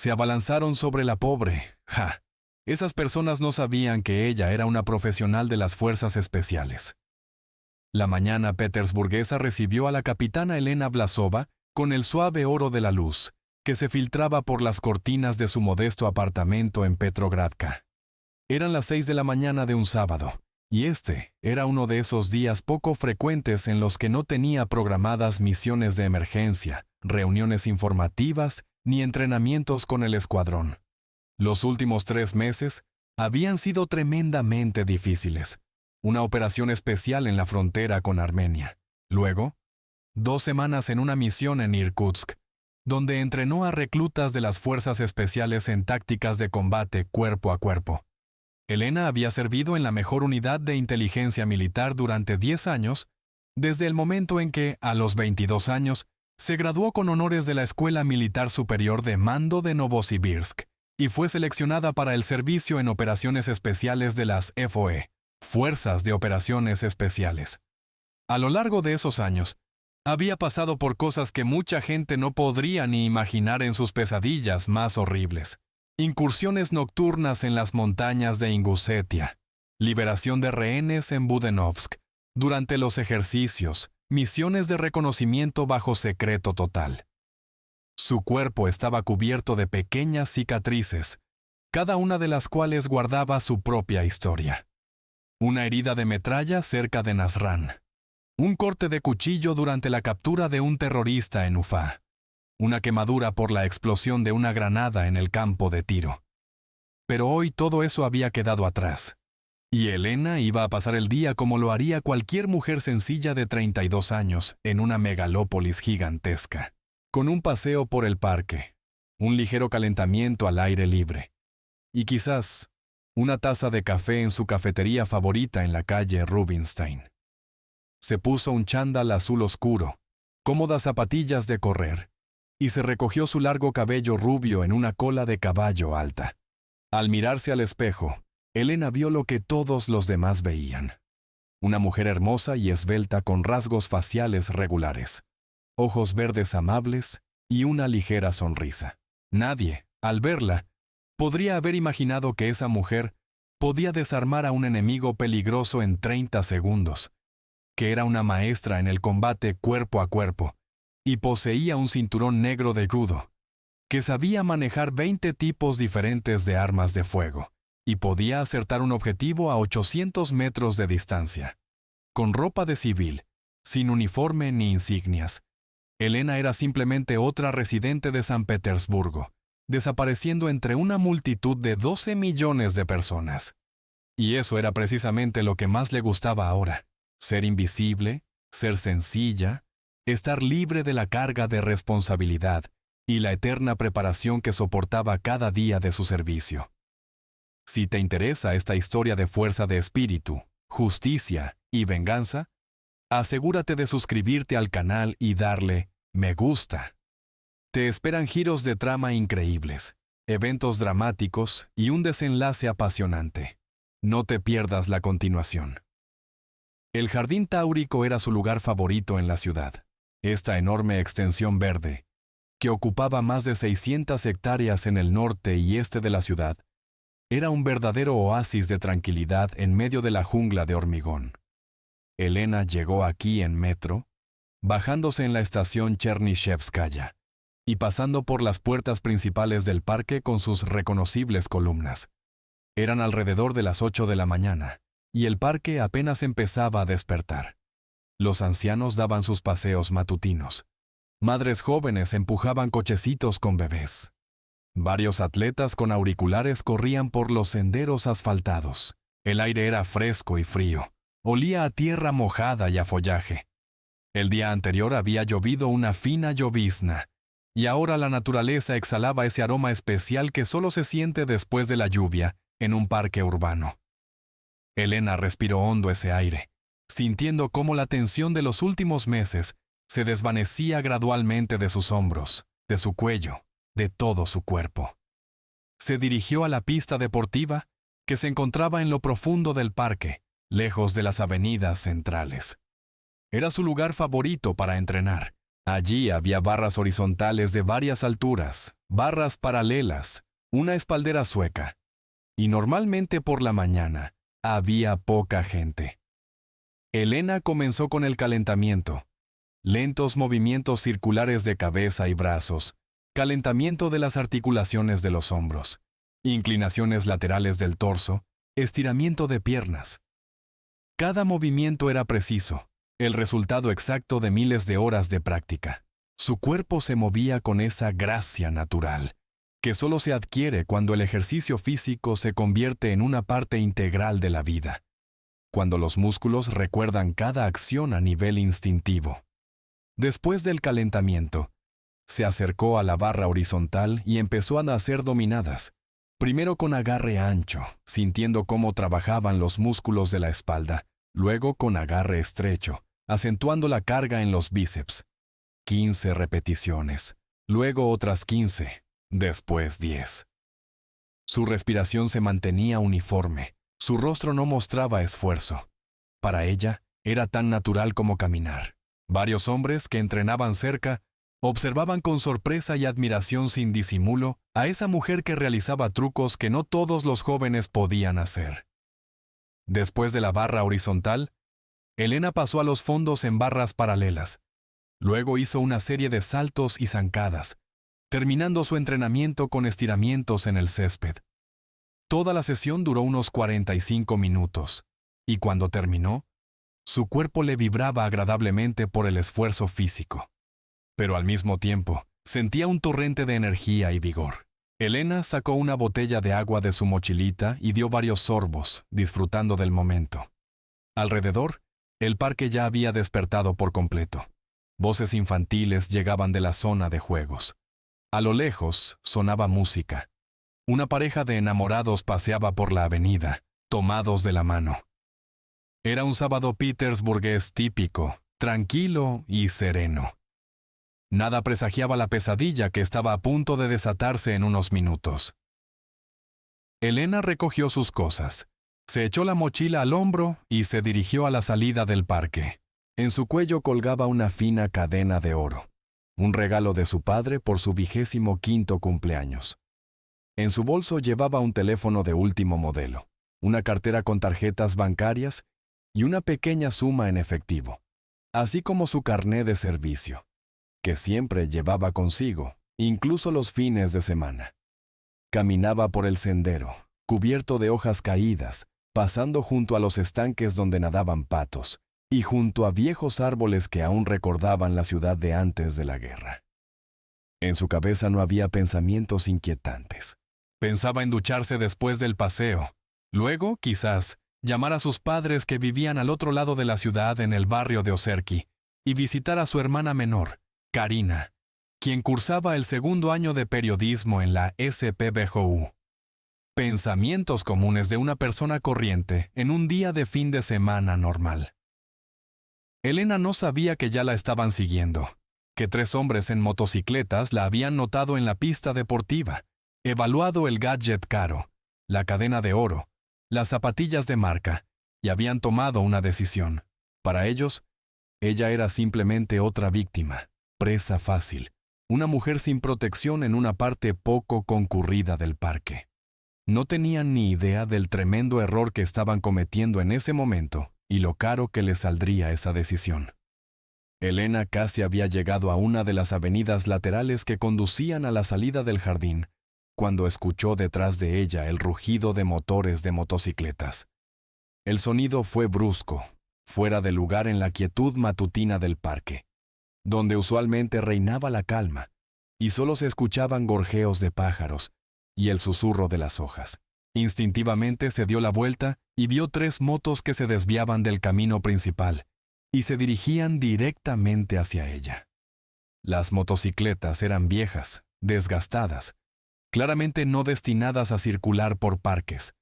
Se abalanzaron sobre la pobre. ¡Ja! Esas personas no sabían que ella era una profesional de las fuerzas especiales. La mañana petersburguesa recibió a la capitana Elena Vlasova con el suave oro de la luz, que se filtraba por las cortinas de su modesto apartamento en Petrogradka. Eran las 6 de la mañana de un sábado, y este era uno de esos días poco frecuentes en los que no tenía programadas misiones de emergencia, reuniones informativas ni entrenamientos con el escuadrón. Los últimos 3 meses habían sido tremendamente difíciles. Una operación especial en la frontera con Armenia. Luego, 2 semanas en una misión en Irkutsk, donde entrenó a reclutas de las fuerzas especiales en tácticas de combate cuerpo a cuerpo. Elena había servido en la mejor unidad de inteligencia militar durante 10 años, desde el momento en que, a los 22 años, se graduó con honores de la Escuela Militar Superior de Mando de Novosibirsk y fue seleccionada para el servicio en operaciones especiales de las FOE, Fuerzas de Operaciones Especiales. A lo largo de esos años, había pasado por cosas que mucha gente no podría ni imaginar en sus pesadillas más horribles. Incursiones nocturnas en las montañas de Ingusetia, liberación de rehenes en Budenovsk, durante los ejercicios, misiones de reconocimiento bajo secreto total. Su cuerpo estaba cubierto de pequeñas cicatrices, cada una de las cuales guardaba su propia historia. Una herida de metralla cerca de Nazrán. Un corte de cuchillo durante la captura de un terrorista en Ufá. Una quemadura por la explosión de una granada en el campo de tiro. Pero hoy todo eso había quedado atrás. Y Elena iba a pasar el día como lo haría cualquier mujer sencilla de 32 años en una megalópolis gigantesca. Con un paseo por el parque, un ligero calentamiento al aire libre. Y quizás una taza de café en su cafetería favorita en la calle Rubinstein. Se puso un chándal azul oscuro, cómodas zapatillas de correr, y se recogió su largo cabello rubio en una cola de caballo alta. Al mirarse al espejo, Elena vio lo que todos los demás veían. Una mujer hermosa y esbelta con rasgos faciales regulares, ojos verdes amables y una ligera sonrisa. Nadie, al verla, podría haber imaginado que esa mujer podía desarmar a un enemigo peligroso en 30 segundos, que era una maestra en el combate cuerpo a cuerpo, y poseía un cinturón negro de judo, que sabía manejar 20 tipos diferentes de armas de fuego, y podía acertar un objetivo a 800 metros de distancia. Con ropa de civil, sin uniforme ni insignias, Elena era simplemente otra residente de San Petersburgo, desapareciendo entre una multitud de 12 millones de personas. Y eso era precisamente lo que más le gustaba ahora. Ser invisible, ser sencilla, estar libre de la carga de responsabilidad y la eterna preparación que soportaba cada día de su servicio. Si te interesa esta historia de fuerza de espíritu, justicia y venganza, asegúrate de suscribirte al canal y darle me gusta. Te esperan giros de trama increíbles, eventos dramáticos y un desenlace apasionante. No te pierdas la continuación. El Jardín Táurico era su lugar favorito en la ciudad. Esta enorme extensión verde, que ocupaba más de 600 hectáreas en el norte y este de la ciudad, era un verdadero oasis de tranquilidad en medio de la jungla de hormigón. Elena llegó aquí en metro, bajándose en la estación Chernyshevskaya y pasando por las puertas principales del parque con sus reconocibles columnas. Eran alrededor de las 8 de la mañana, y el parque apenas empezaba a despertar. Los ancianos daban sus paseos matutinos. Madres jóvenes empujaban cochecitos con bebés. Varios atletas con auriculares corrían por los senderos asfaltados. El aire era fresco y frío. Olía a tierra mojada y a follaje. El día anterior había llovido una fina llovizna, y ahora la naturaleza exhalaba ese aroma especial que solo se siente después de la lluvia en un parque urbano. Elena respiró hondo ese aire, sintiendo cómo la tensión de los últimos meses se desvanecía gradualmente de sus hombros, de su cuello, de todo su cuerpo. Se dirigió a la pista deportiva que se encontraba en lo profundo del parque, lejos de las avenidas centrales. Era su lugar favorito para entrenar, Allí había barras horizontales de varias alturas, barras paralelas, una espaldera sueca. Y normalmente por la mañana había poca gente. Elena comenzó con el calentamiento. Lentos movimientos circulares de cabeza y brazos, calentamiento de las articulaciones de los hombros, inclinaciones laterales del torso, estiramiento de piernas. Cada movimiento era preciso, el resultado exacto de miles de horas de práctica. Su cuerpo se movía con esa gracia natural, que solo se adquiere cuando el ejercicio físico se convierte en una parte integral de la vida, cuando los músculos recuerdan cada acción a nivel instintivo. Después del calentamiento, se acercó a la barra horizontal y empezó a hacer dominadas, primero con agarre ancho, sintiendo cómo trabajaban los músculos de la espalda, luego con agarre estrecho, acentuando la carga en los bíceps. 15 repeticiones, luego otras 15, después 10. Su respiración se mantenía uniforme, su rostro no mostraba esfuerzo. Para ella, era tan natural como caminar. Varios hombres que entrenaban cerca observaban con sorpresa y admiración sin disimulo a esa mujer que realizaba trucos que no todos los jóvenes podían hacer. Después de la barra horizontal, Elena pasó a los fondos en barras paralelas. Luego hizo una serie de saltos y zancadas, terminando su entrenamiento con estiramientos en el césped. Toda la sesión duró unos 45 minutos, y cuando terminó, su cuerpo le vibraba agradablemente por el esfuerzo físico. Pero al mismo tiempo, sentía un torrente de energía y vigor. Elena sacó una botella de agua de su mochilita y dio varios sorbos, disfrutando del momento. Alrededor, el parque ya había despertado por completo. Voces infantiles llegaban de la zona de juegos. A lo lejos sonaba música. Una pareja de enamorados paseaba por la avenida, tomados de la mano. Era un sábado petersburgués típico, tranquilo y sereno. Nada presagiaba la pesadilla que estaba a punto de desatarse en unos minutos. Elena recogió sus cosas, se echó la mochila al hombro y se dirigió a la salida del parque. En su cuello colgaba una fina cadena de oro, un regalo de su padre por su 25º cumpleaños. En su bolso llevaba un teléfono de último modelo, una cartera con tarjetas bancarias y una pequeña suma en efectivo, así como su carné de servicio, que siempre llevaba consigo, incluso los fines de semana. Caminaba por el sendero, cubierto de hojas caídas, pasando junto a los estanques donde nadaban patos, y junto a viejos árboles que aún recordaban la ciudad de antes de la guerra. En su cabeza no había pensamientos inquietantes. Pensaba en ducharse después del paseo, luego, quizás, llamar a sus padres que vivían al otro lado de la ciudad en el barrio de Oserki, y visitar a su hermana menor, Karina, quien cursaba el 2º año de periodismo en la SPBJU. Pensamientos comunes de una persona corriente en un día de fin de semana normal. Elena no sabía que ya la estaban siguiendo, que 3 hombres en motocicletas la habían notado en la pista deportiva, evaluado el gadget caro, la cadena de oro, las zapatillas de marca, y habían tomado una decisión. Para ellos, ella era simplemente otra víctima, presa fácil, una mujer sin protección en una parte poco concurrida del parque. No tenían ni idea del tremendo error que estaban cometiendo en ese momento y lo caro que les saldría esa decisión. Elena casi había llegado a una de las avenidas laterales que conducían a la salida del jardín, cuando escuchó detrás de ella el rugido de motores de motocicletas. El sonido fue brusco, fuera de lugar en la quietud matutina del parque, donde usualmente reinaba la calma, y solo se escuchaban gorjeos de pájaros y el susurro de las hojas. Instintivamente se dio la vuelta y vio 3 motos que se desviaban del camino principal y se dirigían directamente hacia ella. Las motocicletas eran viejas, desgastadas, claramente no destinadas a circular por parques,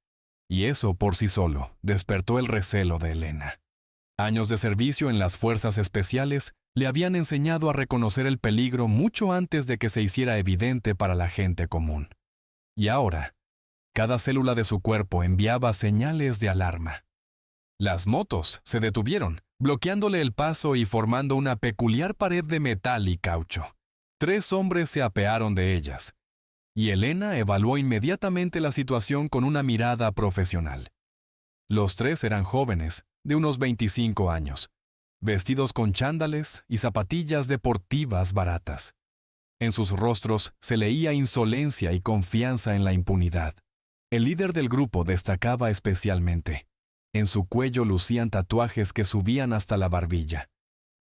y eso por sí solo despertó el recelo de Elena. Años de servicio en las fuerzas especiales le habían enseñado a reconocer el peligro mucho antes de que se hiciera evidente para la gente común. Y ahora, cada célula de su cuerpo enviaba señales de alarma. Las motos se detuvieron, bloqueándole el paso y formando una peculiar pared de metal y caucho. 3 hombres se apearon de ellas, y Elena evaluó inmediatamente la situación con una mirada profesional. Los 3 eran jóvenes, de unos 25 años, vestidos con chándales y zapatillas deportivas baratas. En sus rostros se leía insolencia y confianza en la impunidad. El líder del grupo destacaba especialmente. En su cuello lucían tatuajes que subían hasta la barbilla.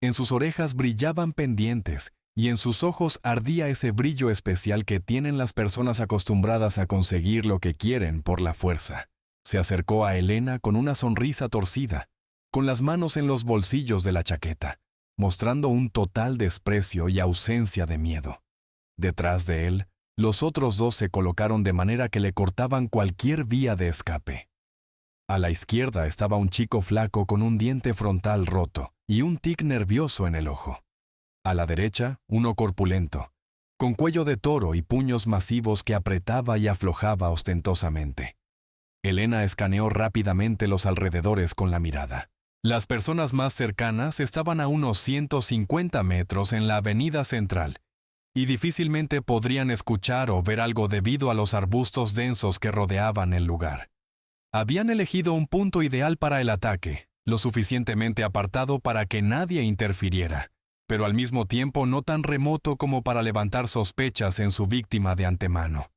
En sus orejas brillaban pendientes y en sus ojos ardía ese brillo especial que tienen las personas acostumbradas a conseguir lo que quieren por la fuerza. Se acercó a Elena con una sonrisa torcida, con las manos en los bolsillos de la chaqueta, mostrando un total desprecio y ausencia de miedo. Detrás de él, los otros 2 se colocaron de manera que le cortaban cualquier vía de escape. A la izquierda estaba un chico flaco con un diente frontal roto y un tic nervioso en el ojo. A la derecha, uno corpulento, con cuello de toro y puños masivos que apretaba y aflojaba ostentosamente. Elena escaneó rápidamente los alrededores con la mirada. Las personas más cercanas estaban a unos 150 metros en la avenida central, y difícilmente podrían escuchar o ver algo debido a los arbustos densos que rodeaban el lugar. Habían elegido un punto ideal para el ataque, lo suficientemente apartado para que nadie interfiriera, pero al mismo tiempo no tan remoto como para levantar sospechas en su víctima de antemano.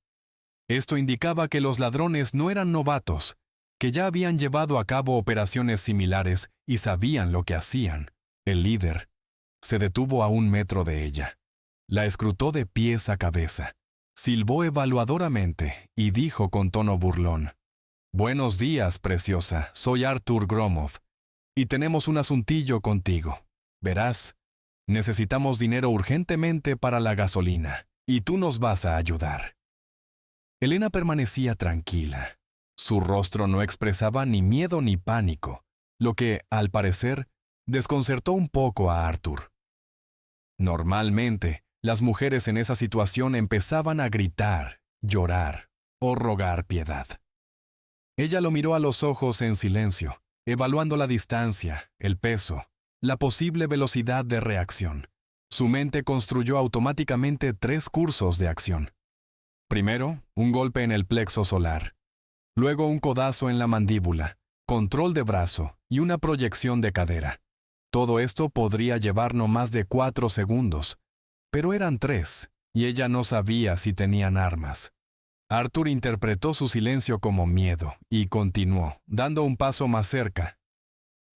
Esto indicaba que los ladrones no eran novatos, que ya habían llevado a cabo operaciones similares y sabían lo que hacían. El líder se detuvo a 1 metro de ella. La escrutó de pies a cabeza, silbó evaluadoramente y dijo con tono burlón: «Buenos días, preciosa, soy Artur Gromov, y tenemos un asuntillo contigo. Verás, necesitamos dinero urgentemente para la gasolina, y tú nos vas a ayudar». Elena permanecía tranquila. Su rostro no expresaba ni miedo ni pánico, lo que, al parecer, desconcertó un poco a Artur. Normalmente, las mujeres en esa situación empezaban a gritar, llorar o rogar piedad. Ella lo miró a los ojos en silencio, evaluando la distancia, el peso, la posible velocidad de reacción. Su mente construyó automáticamente 3 cursos de acción. Primero, un golpe en el plexo solar. Luego un codazo en la mandíbula, control de brazo y una proyección de cadera. Todo esto podría llevar no más de 4 segundos, pero eran 3, y ella no sabía si tenían armas. Artur interpretó su silencio como miedo y continuó, dando un paso más cerca.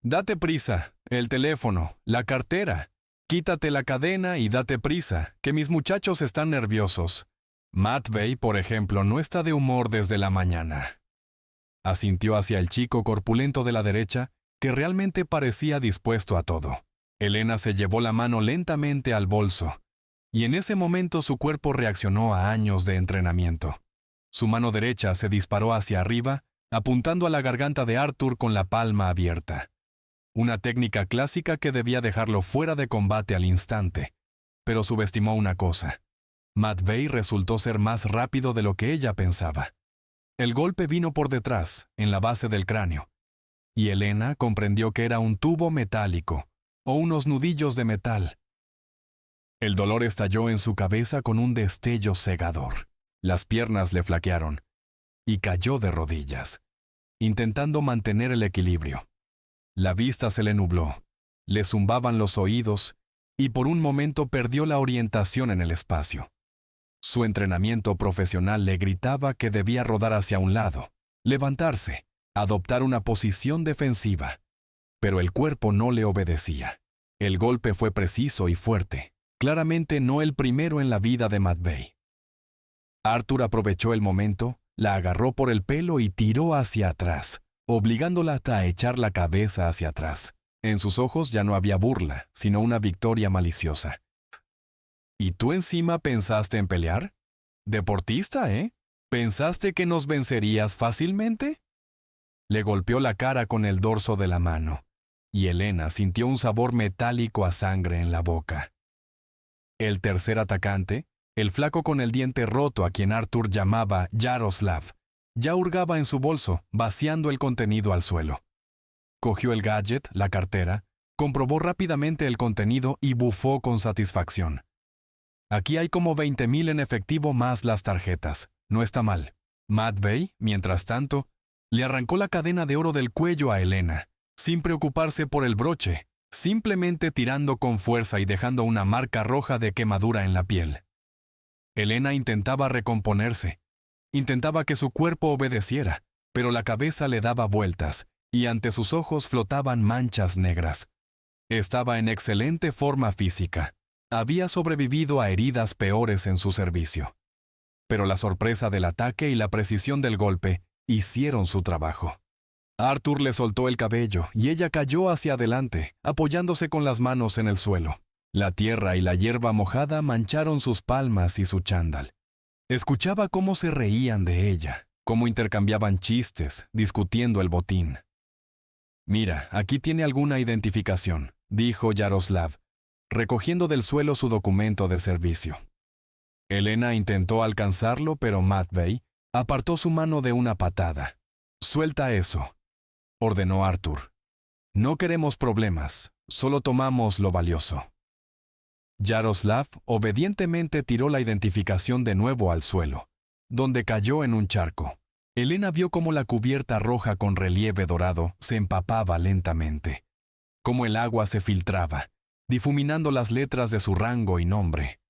«Date prisa, el teléfono, la cartera. Quítate la cadena y date prisa, que mis muchachos están nerviosos. Matvey, por ejemplo, no está de humor desde la mañana». Asintió hacia el chico corpulento de la derecha, que realmente parecía dispuesto a todo. Elena se llevó la mano lentamente al bolso, y en ese momento su cuerpo reaccionó a años de entrenamiento. Su mano derecha se disparó hacia arriba, apuntando a la garganta de Artur con la palma abierta. Una técnica clásica que debía dejarlo fuera de combate al instante, pero subestimó una cosa. Matvey resultó ser más rápido de lo que ella pensaba. El golpe vino por detrás, en la base del cráneo, y Elena comprendió que era un tubo metálico, o unos nudillos de metal. El dolor estalló en su cabeza con un destello cegador. Las piernas le flaquearon, y cayó de rodillas, intentando mantener el equilibrio. La vista se le nubló, le zumbaban los oídos, y por un momento perdió la orientación en el espacio. Su entrenamiento profesional le gritaba que debía rodar hacia un lado, levantarse, adoptar una posición defensiva, pero el cuerpo no le obedecía. El golpe fue preciso y fuerte, claramente no el primero en la vida de Matvey. Artur aprovechó el momento, la agarró por el pelo y tiró hacia atrás, obligándola a echar la cabeza hacia atrás. En sus ojos ya no había burla, sino una victoria maliciosa. ¿Y tú encima pensaste en pelear? Deportista, ¿eh? ¿Pensaste que nos vencerías fácilmente? Le golpeó la cara con el dorso de la mano, y Elena sintió un sabor metálico a sangre en la boca. El tercer atacante, el flaco con el diente roto a quien Artur llamaba Yaroslav, ya hurgaba en su bolso, vaciando el contenido al suelo. Cogió el gadget, la cartera, Comprobó rápidamente el contenido y bufó con satisfacción. Aquí hay como 20,000 en efectivo más las tarjetas. No está mal. Matt Bay, mientras tanto, le arrancó la cadena de oro del cuello a Elena, sin preocuparse por el broche, simplemente tirando con fuerza y dejando una marca roja de quemadura en la piel. Elena intentaba recomponerse. Intentaba que su cuerpo obedeciera, pero la cabeza le daba vueltas y ante sus ojos flotaban manchas negras. Estaba en excelente forma física. Había sobrevivido a heridas peores en su servicio. Pero la sorpresa del ataque y la precisión del golpe hicieron su trabajo. Arthur le soltó el cabello y ella cayó hacia adelante, apoyándose con las manos en el suelo. La tierra y la hierba mojada mancharon sus palmas y su chándal. Escuchaba cómo se reían de ella, cómo intercambiaban chistes, discutiendo el botín. «Mira, aquí tiene alguna identificación», dijo Yaroslav, recogiendo del suelo su documento de servicio. Elena intentó alcanzarlo, pero Matvey apartó su mano de una patada. «Suelta eso», ordenó Arthur. «No queremos problemas, solo tomamos lo valioso». Yaroslav obedientemente tiró la identificación de nuevo al suelo, donde cayó en un charco. Elena vio cómo la cubierta roja con relieve dorado se empapaba lentamente, cómo el agua se filtraba, difuminando las letras de su rango y nombre.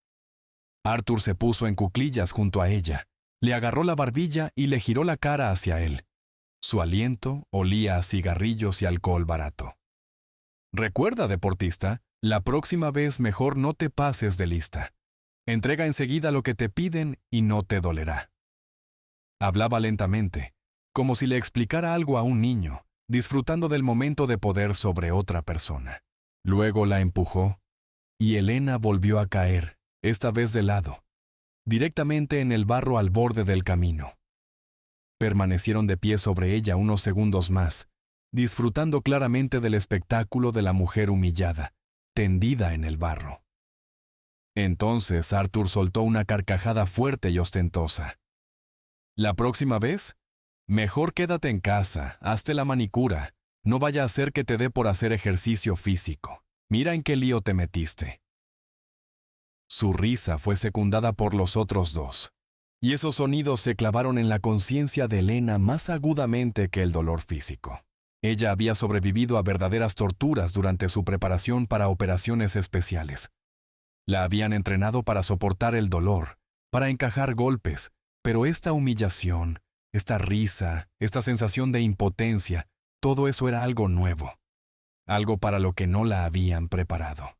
Arthur se puso en cuclillas junto a ella, le agarró la barbilla y le giró la cara hacia él. Su aliento olía a cigarrillos y alcohol barato. «Recuerda, deportista, la próxima vez mejor no te pases de lista. Entrega enseguida lo que te piden y no te dolerá». Hablaba lentamente, como si le explicara algo a un niño, disfrutando del momento de poder sobre otra persona. Luego la empujó, y Elena volvió a caer, esta vez de lado, directamente en el barro al borde del camino. Permanecieron de pie sobre ella unos segundos más, disfrutando claramente del espectáculo de la mujer humillada, tendida en el barro. Entonces Arthur soltó una carcajada fuerte y ostentosa. «La próxima vez, mejor quédate en casa, hazte la manicura, no vaya a ser que te dé por hacer ejercicio físico. Mira en qué lío te metiste». Su risa fue secundada por los otros dos, y esos sonidos se clavaron en la conciencia de Elena más agudamente que el dolor físico. Ella había sobrevivido a verdaderas torturas durante su preparación para operaciones especiales. La habían entrenado para soportar el dolor, para encajar golpes, pero esta humillación, esta risa, esta sensación de impotencia, todo eso era algo nuevo, algo para lo que no la habían preparado.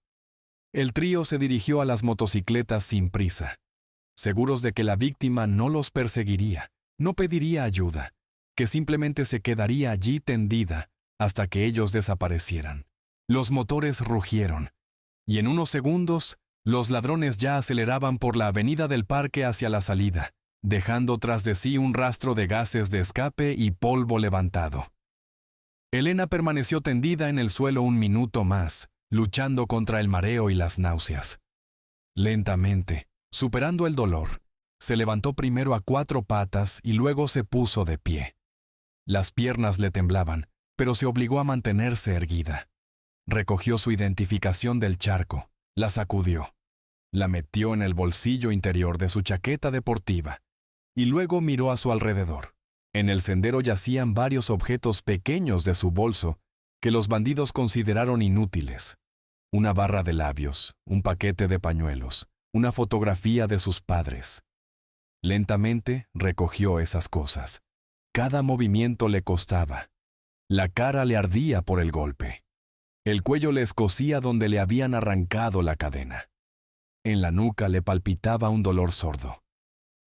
El trío se dirigió a las motocicletas sin prisa, seguros de que la víctima no los perseguiría, no pediría ayuda, que simplemente se quedaría allí tendida hasta que ellos desaparecieran. Los motores rugieron, y en unos segundos, los ladrones ya aceleraban por la avenida del parque hacia la salida, dejando tras de sí un rastro de gases de escape y polvo levantado. Elena permaneció tendida en el suelo un minuto más, luchando contra el mareo y las náuseas. Lentamente, superando el dolor, se levantó primero a 4 patas y luego se puso de pie. Las piernas le temblaban, pero se obligó a mantenerse erguida. Recogió su identificación del charco, la sacudió, la metió en el bolsillo interior de su chaqueta deportiva y luego miró a su alrededor. En el sendero yacían varios objetos pequeños de su bolso que los bandidos consideraron inútiles. Una barra de labios, un paquete de pañuelos, una fotografía de sus padres. Lentamente recogió esas cosas. Cada movimiento le costaba. La cara le ardía por el golpe. El cuello le escocía donde le habían arrancado la cadena. En la nuca le palpitaba un dolor sordo.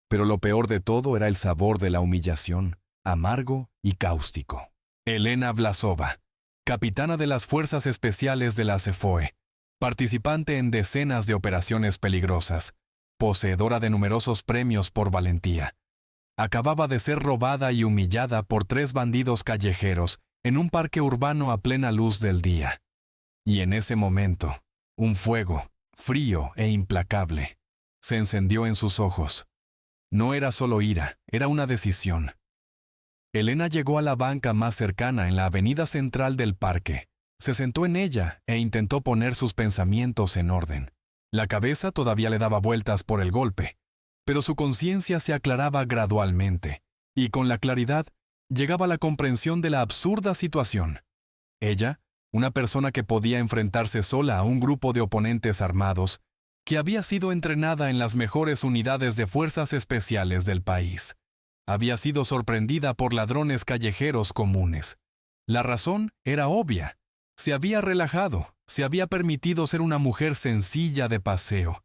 Pero lo peor de todo era el sabor de la humillación, amargo y cáustico. Elena Vlasova, capitana de las Fuerzas Especiales de la CFOE, participante en decenas de operaciones peligrosas, poseedora de numerosos premios por valentía, acababa de ser robada y humillada por 3 bandidos callejeros en un parque urbano a plena luz del día. Y en ese momento, un fuego, frío e implacable, se encendió en sus ojos. No era solo ira, era una decisión. Elena llegó a la banca más cercana en la avenida central del parque, Se sentó en ella e intentó poner sus pensamientos en orden. La cabeza todavía le daba vueltas por el golpe, pero su conciencia se aclaraba gradualmente, y con la claridad llegaba la comprensión de la absurda situación. Ella, una persona que podía enfrentarse sola a un grupo de oponentes armados, que había sido entrenada en las mejores unidades de fuerzas especiales del país, había sido sorprendida por ladrones callejeros comunes. La razón era obvia. Se había relajado, se había permitido ser una mujer sencilla de paseo.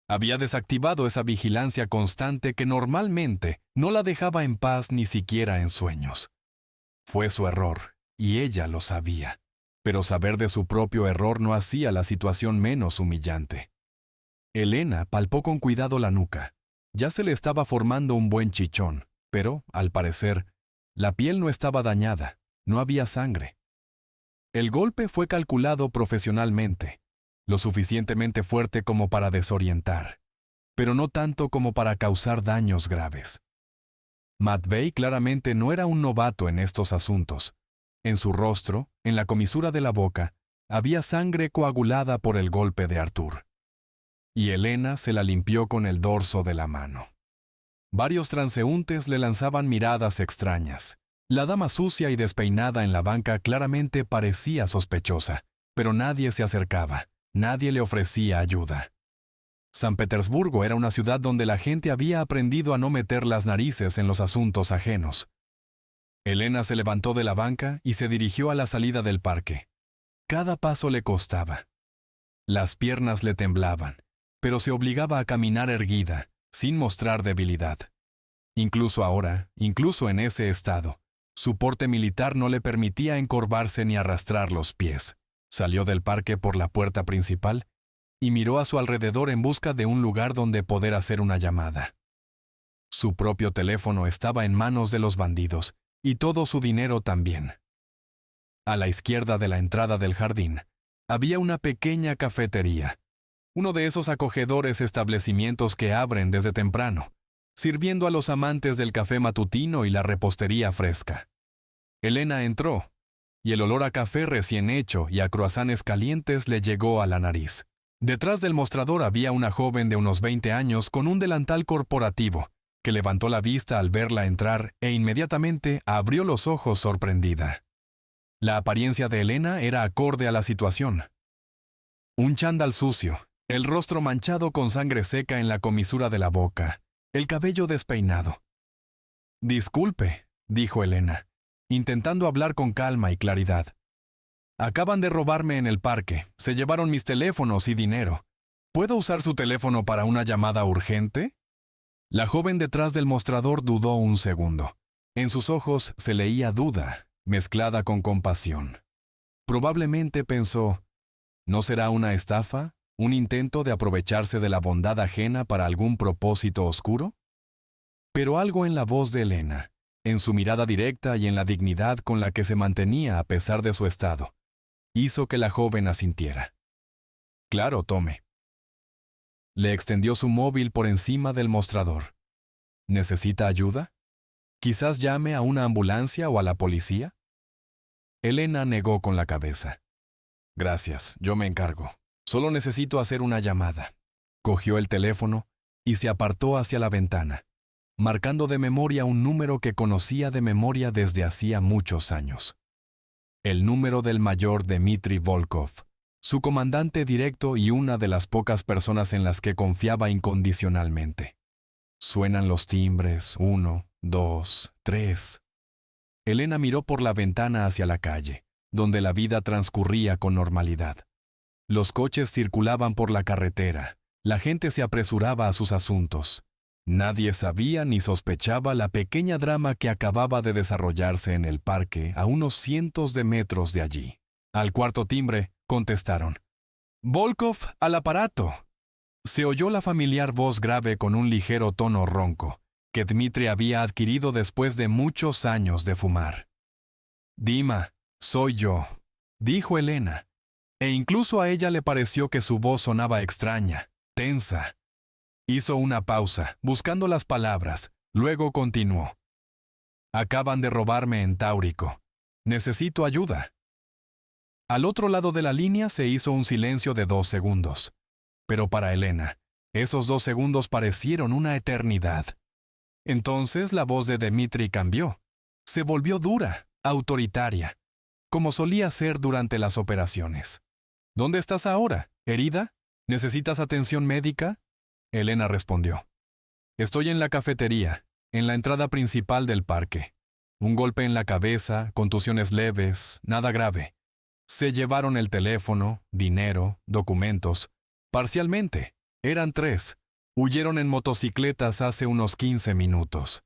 Había desactivado esa vigilancia constante que normalmente no la dejaba en paz ni siquiera en sueños. Fue su error, y ella lo sabía. Pero saber de su propio error no hacía la situación menos humillante. Elena palpó con cuidado la nuca. Ya se le estaba formando un buen chichón, pero, al parecer, la piel no estaba dañada, no había sangre. El golpe fue calculado profesionalmente, lo suficientemente fuerte como para desorientar, pero no tanto como para causar daños graves. Matvey claramente no era un novato en estos asuntos. En su rostro, en la comisura de la boca, había sangre coagulada por el golpe de Artur. Y Elena se la limpió con el dorso de la mano. Varios transeúntes le lanzaban miradas extrañas. La dama sucia y despeinada en la banca claramente parecía sospechosa, pero nadie se acercaba, nadie le ofrecía ayuda. San Petersburgo era una ciudad donde la gente había aprendido a no meter las narices en los asuntos ajenos. Elena se levantó de la banca y se dirigió a la salida del parque. Cada paso le costaba. Las piernas le temblaban, pero se obligaba a caminar erguida, sin mostrar debilidad. Incluso ahora, incluso en ese estado, su porte militar no le permitía encorvarse ni arrastrar los pies. Salió del parque por la puerta principal y miró a su alrededor en busca de un lugar donde poder hacer una llamada. Su propio teléfono estaba en manos de los bandidos, y todo su dinero también. A la izquierda de la entrada del jardín, había una pequeña cafetería, uno de esos acogedores establecimientos que abren desde temprano, sirviendo a los amantes del café matutino y la repostería fresca. Elena entró, y el olor a café recién hecho y a croissants calientes le llegó a la nariz. Detrás del mostrador había una joven de unos 20 años con un delantal corporativo, que levantó la vista al verla entrar e inmediatamente abrió los ojos sorprendida. La apariencia de Elena era acorde a la situación. Un chándal sucio, el rostro manchado con sangre seca en la comisura de la boca, el cabello despeinado. «Disculpe», dijo Elena, intentando hablar con calma y claridad. «Acaban de robarme en el parque, se llevaron mis teléfonos y dinero. ¿Puedo usar su teléfono para una llamada urgente?» La joven detrás del mostrador dudó un segundo. En sus ojos se leía duda, mezclada con compasión. Probablemente pensó, ¿no será una estafa? ¿Un intento de aprovecharse de la bondad ajena para algún propósito oscuro? Pero algo en la voz de Elena, en su mirada directa y en la dignidad con la que se mantenía a pesar de su estado, hizo que la joven asintiera. «Claro, tome». Le extendió su móvil por encima del mostrador. «¿Necesita ayuda? ¿Quizás llame a una ambulancia o a la policía?» Elena negó con la cabeza. «Gracias, yo me encargo. Solo necesito hacer una llamada». Cogió el teléfono y se apartó hacia la ventana, marcando de memoria un número que conocía de memoria desde hacía muchos años. El número del mayor Dmitri Volkov, su comandante directo y una de las pocas personas en las que confiaba incondicionalmente. Suenan los timbres, 1, 2, 3. Elena miró por la ventana hacia la calle, donde la vida transcurría con normalidad. Los coches circulaban por la carretera, la gente se apresuraba a sus asuntos. Nadie sabía ni sospechaba la pequeña drama que acababa de desarrollarse en el parque a unos cientos de metros de allí. Al cuarto timbre, contestaron. «Volkov, al aparato». Se oyó la familiar voz grave con un ligero tono ronco, que Dmitri había adquirido después de muchos años de fumar. «Dima, soy yo», dijo Elena, e incluso a ella le pareció que su voz sonaba extraña, tensa. Hizo una pausa, buscando las palabras, luego continuó. «Acaban de robarme en Táurico. Necesito ayuda». Al otro lado de la línea se hizo un silencio de 2 segundos. Pero para Elena, esos 2 segundos parecieron una eternidad. Entonces la voz de Dmitri cambió. Se volvió dura, autoritaria, como solía ser durante las operaciones. ¿Dónde estás ahora? ¿Herida? ¿Necesitas atención médica? Elena respondió. Estoy en la cafetería, en la entrada principal del parque. Un golpe en la cabeza, contusiones leves, nada grave. Se llevaron el teléfono, dinero, documentos. Parcialmente, eran 3. Huyeron en motocicletas hace unos 15 minutos.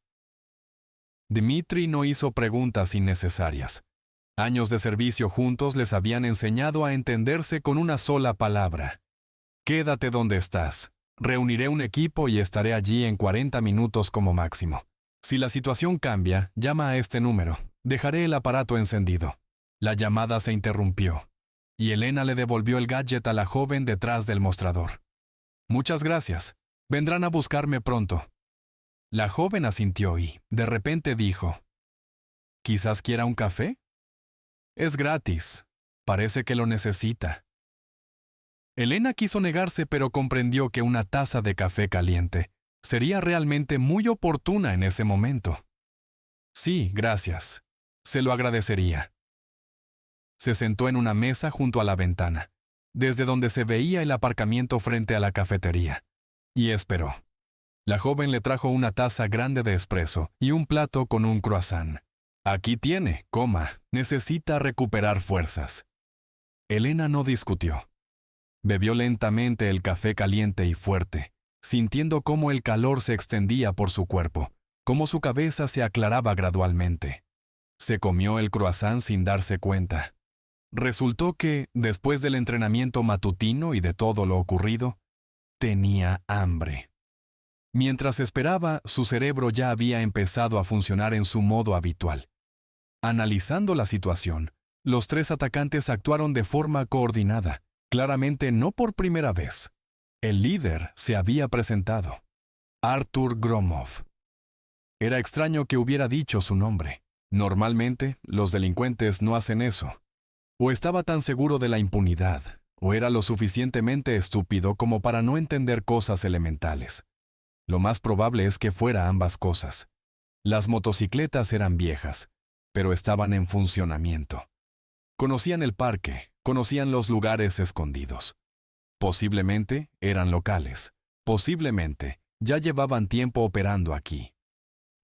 Dmitri no hizo preguntas innecesarias. Años de servicio juntos les habían enseñado a entenderse con una sola palabra. Quédate donde estás. Reuniré un equipo y estaré allí en 40 minutos como máximo. Si la situación cambia, llama a este número. Dejaré el aparato encendido. La llamada se interrumpió, y Elena le devolvió el gadget a la joven detrás del mostrador. Muchas gracias. Vendrán a buscarme pronto. La joven asintió y, de repente, dijo, ¿quizás quiera un café? Es gratis. Parece que lo necesita. Elena quiso negarse, pero comprendió que una taza de café caliente sería realmente muy oportuna en ese momento. Sí, gracias. Se lo agradecería. Se sentó en una mesa junto a la ventana, desde donde se veía el aparcamiento frente a la cafetería, y esperó. La joven le trajo una taza grande de espresso y un plato con un croissant. Aquí tiene, coma, necesita recuperar fuerzas. Elena no discutió. Bebió lentamente el café caliente y fuerte, sintiendo cómo el calor se extendía por su cuerpo, cómo su cabeza se aclaraba gradualmente. Se comió el croissant sin darse cuenta. Resultó que, después del entrenamiento matutino y de todo lo ocurrido, tenía hambre. Mientras esperaba, su cerebro ya había empezado a funcionar en su modo habitual. Analizando la situación, los 3 atacantes actuaron de forma coordinada, claramente no por primera vez. El líder se había presentado. Artur Gromov. Era extraño que hubiera dicho su nombre. Normalmente, los delincuentes no hacen eso. O estaba tan seguro de la impunidad, o era lo suficientemente estúpido como para no entender cosas elementales. Lo más probable es que fuera ambas cosas. Las motocicletas eran viejas, pero estaban en funcionamiento. Conocían el parque, conocían los lugares escondidos. Posiblemente eran locales. Posiblemente ya llevaban tiempo operando aquí.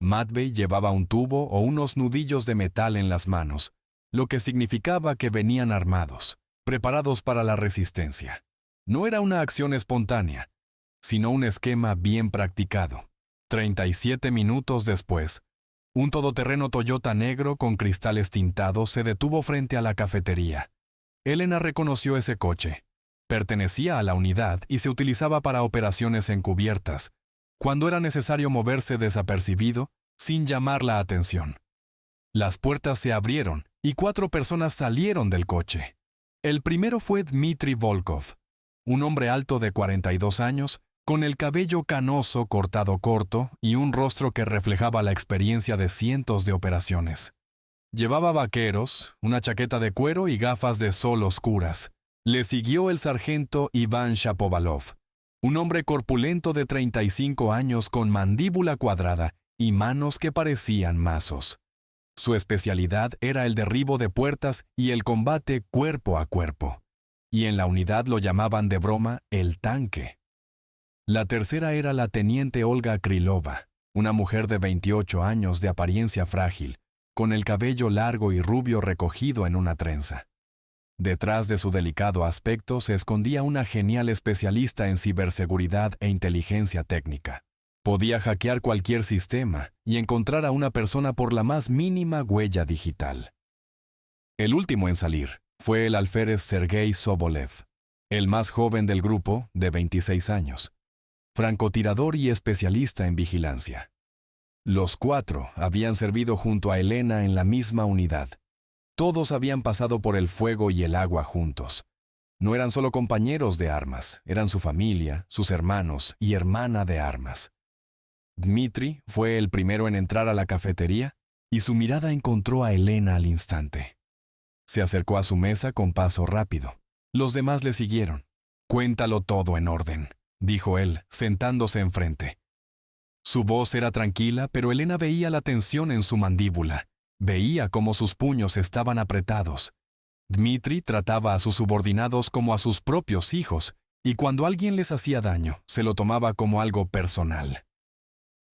Matvey llevaba un tubo o unos nudillos de metal en las manos, lo que significaba que venían armados, preparados para la resistencia. No era una acción espontánea, sino un esquema bien practicado. 37 minutos después, un todoterreno Toyota negro con cristales tintados se detuvo frente a la cafetería. Elena reconoció ese coche. Pertenecía a la unidad y se utilizaba para operaciones encubiertas, cuando era necesario moverse desapercibido, sin llamar la atención. Las puertas se abrieron y 4 personas salieron del coche. El primero fue Dmitri Volkov, un hombre alto de 42 años, con el cabello canoso cortado corto y un rostro que reflejaba la experiencia de cientos de operaciones. Llevaba vaqueros, una chaqueta de cuero y gafas de sol oscuras. Le siguió el sargento Iván Shapovalov, un hombre corpulento de 35 años con mandíbula cuadrada y manos que parecían mazos. Su especialidad era el derribo de puertas y el combate cuerpo a cuerpo. Y en la unidad lo llamaban de broma el tanque. La tercera era la teniente Olga Krylova, una mujer de 28 años de apariencia frágil, con el cabello largo y rubio recogido en una trenza. Detrás de su delicado aspecto se escondía una genial especialista en ciberseguridad e inteligencia técnica. Podía hackear cualquier sistema y encontrar a una persona por la más mínima huella digital. El último en salir fue el alférez Sergei Sobolev, el más joven del grupo, de 26 años, francotirador y especialista en vigilancia. Los 4 habían servido junto a Elena en la misma unidad. Todos habían pasado por el fuego y el agua juntos. No eran solo compañeros de armas, eran su familia, sus hermanos y hermana de armas. Dmitri fue el primero en entrar a la cafetería y su mirada encontró a Elena al instante. Se acercó a su mesa con paso rápido. Los demás le siguieron. «Cuéntalo todo en orden», dijo él, sentándose enfrente. Su voz era tranquila, pero Elena veía la tensión en su mandíbula. Veía cómo sus puños estaban apretados. Dmitri trataba a sus subordinados como a sus propios hijos, y cuando alguien les hacía daño, se lo tomaba como algo personal.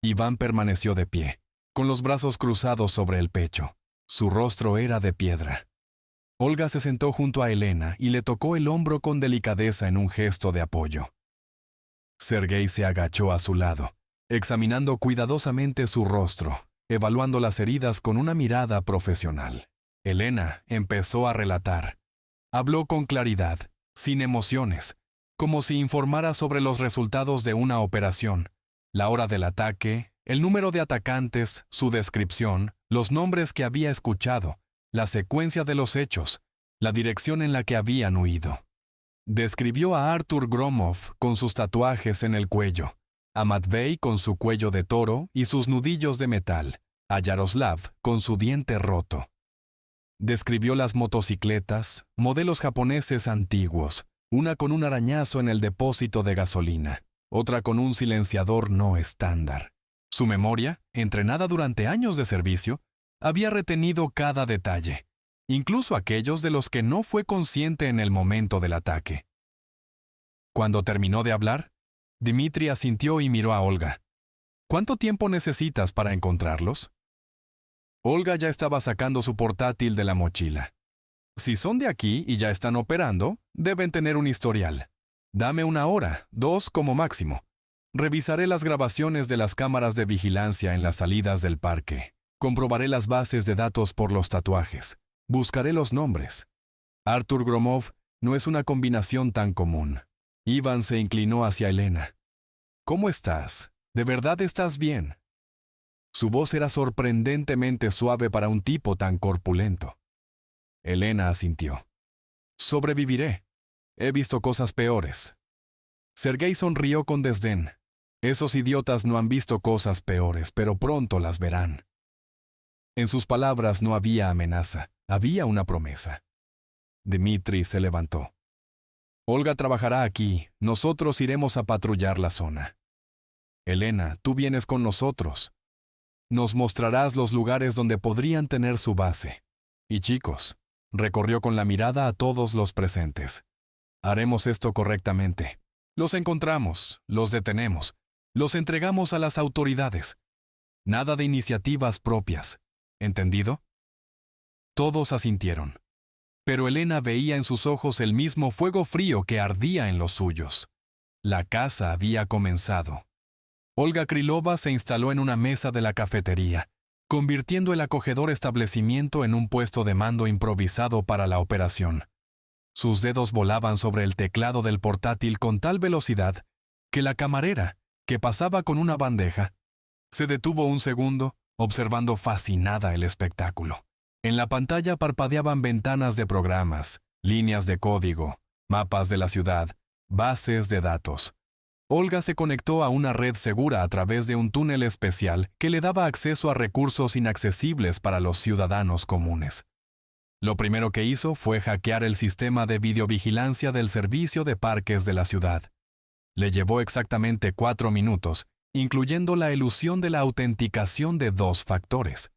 Iván permaneció de pie, con los brazos cruzados sobre el pecho. Su rostro era de piedra. Olga se sentó junto a Elena y le tocó el hombro con delicadeza en un gesto de apoyo. Sergei se agachó a su lado, examinando cuidadosamente su rostro, evaluando las heridas con una mirada profesional. Elena empezó a relatar. Habló con claridad, sin emociones, como si informara sobre los resultados de una operación, la hora del ataque, el número de atacantes, su descripción, los nombres que había escuchado, la secuencia de los hechos, la dirección en la que habían huido. Describió a Artur Gromov con sus tatuajes en el cuello, a Matvei con su cuello de toro y sus nudillos de metal, a Yaroslav con su diente roto. Describió las motocicletas, modelos japoneses antiguos, una con un arañazo en el depósito de gasolina, otra con un silenciador no estándar. Su memoria, entrenada durante años de servicio, había retenido cada detalle, incluso aquellos de los que no fue consciente en el momento del ataque. Cuando terminó de hablar, Dmitri asintió y miró a Olga. «¿Cuánto tiempo necesitas para encontrarlos?» Olga ya estaba sacando su portátil de la mochila. «Si son de aquí y ya están operando, deben tener un historial. Dame 1 hora, 2 como máximo. Revisaré las grabaciones de las cámaras de vigilancia en las salidas del parque. Comprobaré las bases de datos por los tatuajes. Buscaré los nombres. Artur Gromov no es una combinación tan común». Iván se inclinó hacia Elena. «¿Cómo estás? ¿De verdad estás bien?» Su voz era sorprendentemente suave para un tipo tan corpulento. Elena asintió. «Sobreviviré. He visto cosas peores». Sergei sonrió con desdén. «Esos idiotas no han visto cosas peores, pero pronto las verán». En sus palabras no había amenaza, había una promesa. Dmitri se levantó. «Olga trabajará aquí, nosotros iremos a patrullar la zona. Elena, tú vienes con nosotros. Nos mostrarás los lugares donde podrían tener su base. Y chicos», recorrió con la mirada a todos los presentes, «haremos esto correctamente. Los encontramos, los detenemos, los entregamos a las autoridades. Nada de iniciativas propias. ¿Entendido?» Todos asintieron. Pero Elena veía en sus ojos el mismo fuego frío que ardía en los suyos. La caza había comenzado. Olga Krylova se instaló en una mesa de la cafetería, convirtiendo el acogedor establecimiento en un puesto de mando improvisado para la operación. Sus dedos volaban sobre el teclado del portátil con tal velocidad que la camarera, que pasaba con una bandeja, se detuvo un segundo, observando fascinada el espectáculo. En la pantalla parpadeaban ventanas de programas, líneas de código, mapas de la ciudad, bases de datos. Olga se conectó a una red segura a través de un túnel especial que le daba acceso a recursos inaccesibles para los ciudadanos comunes. Lo primero que hizo fue hackear el sistema de videovigilancia del servicio de parques de la ciudad. Le llevó exactamente 4 minutos, incluyendo la elusión de la autenticación de 2 factores.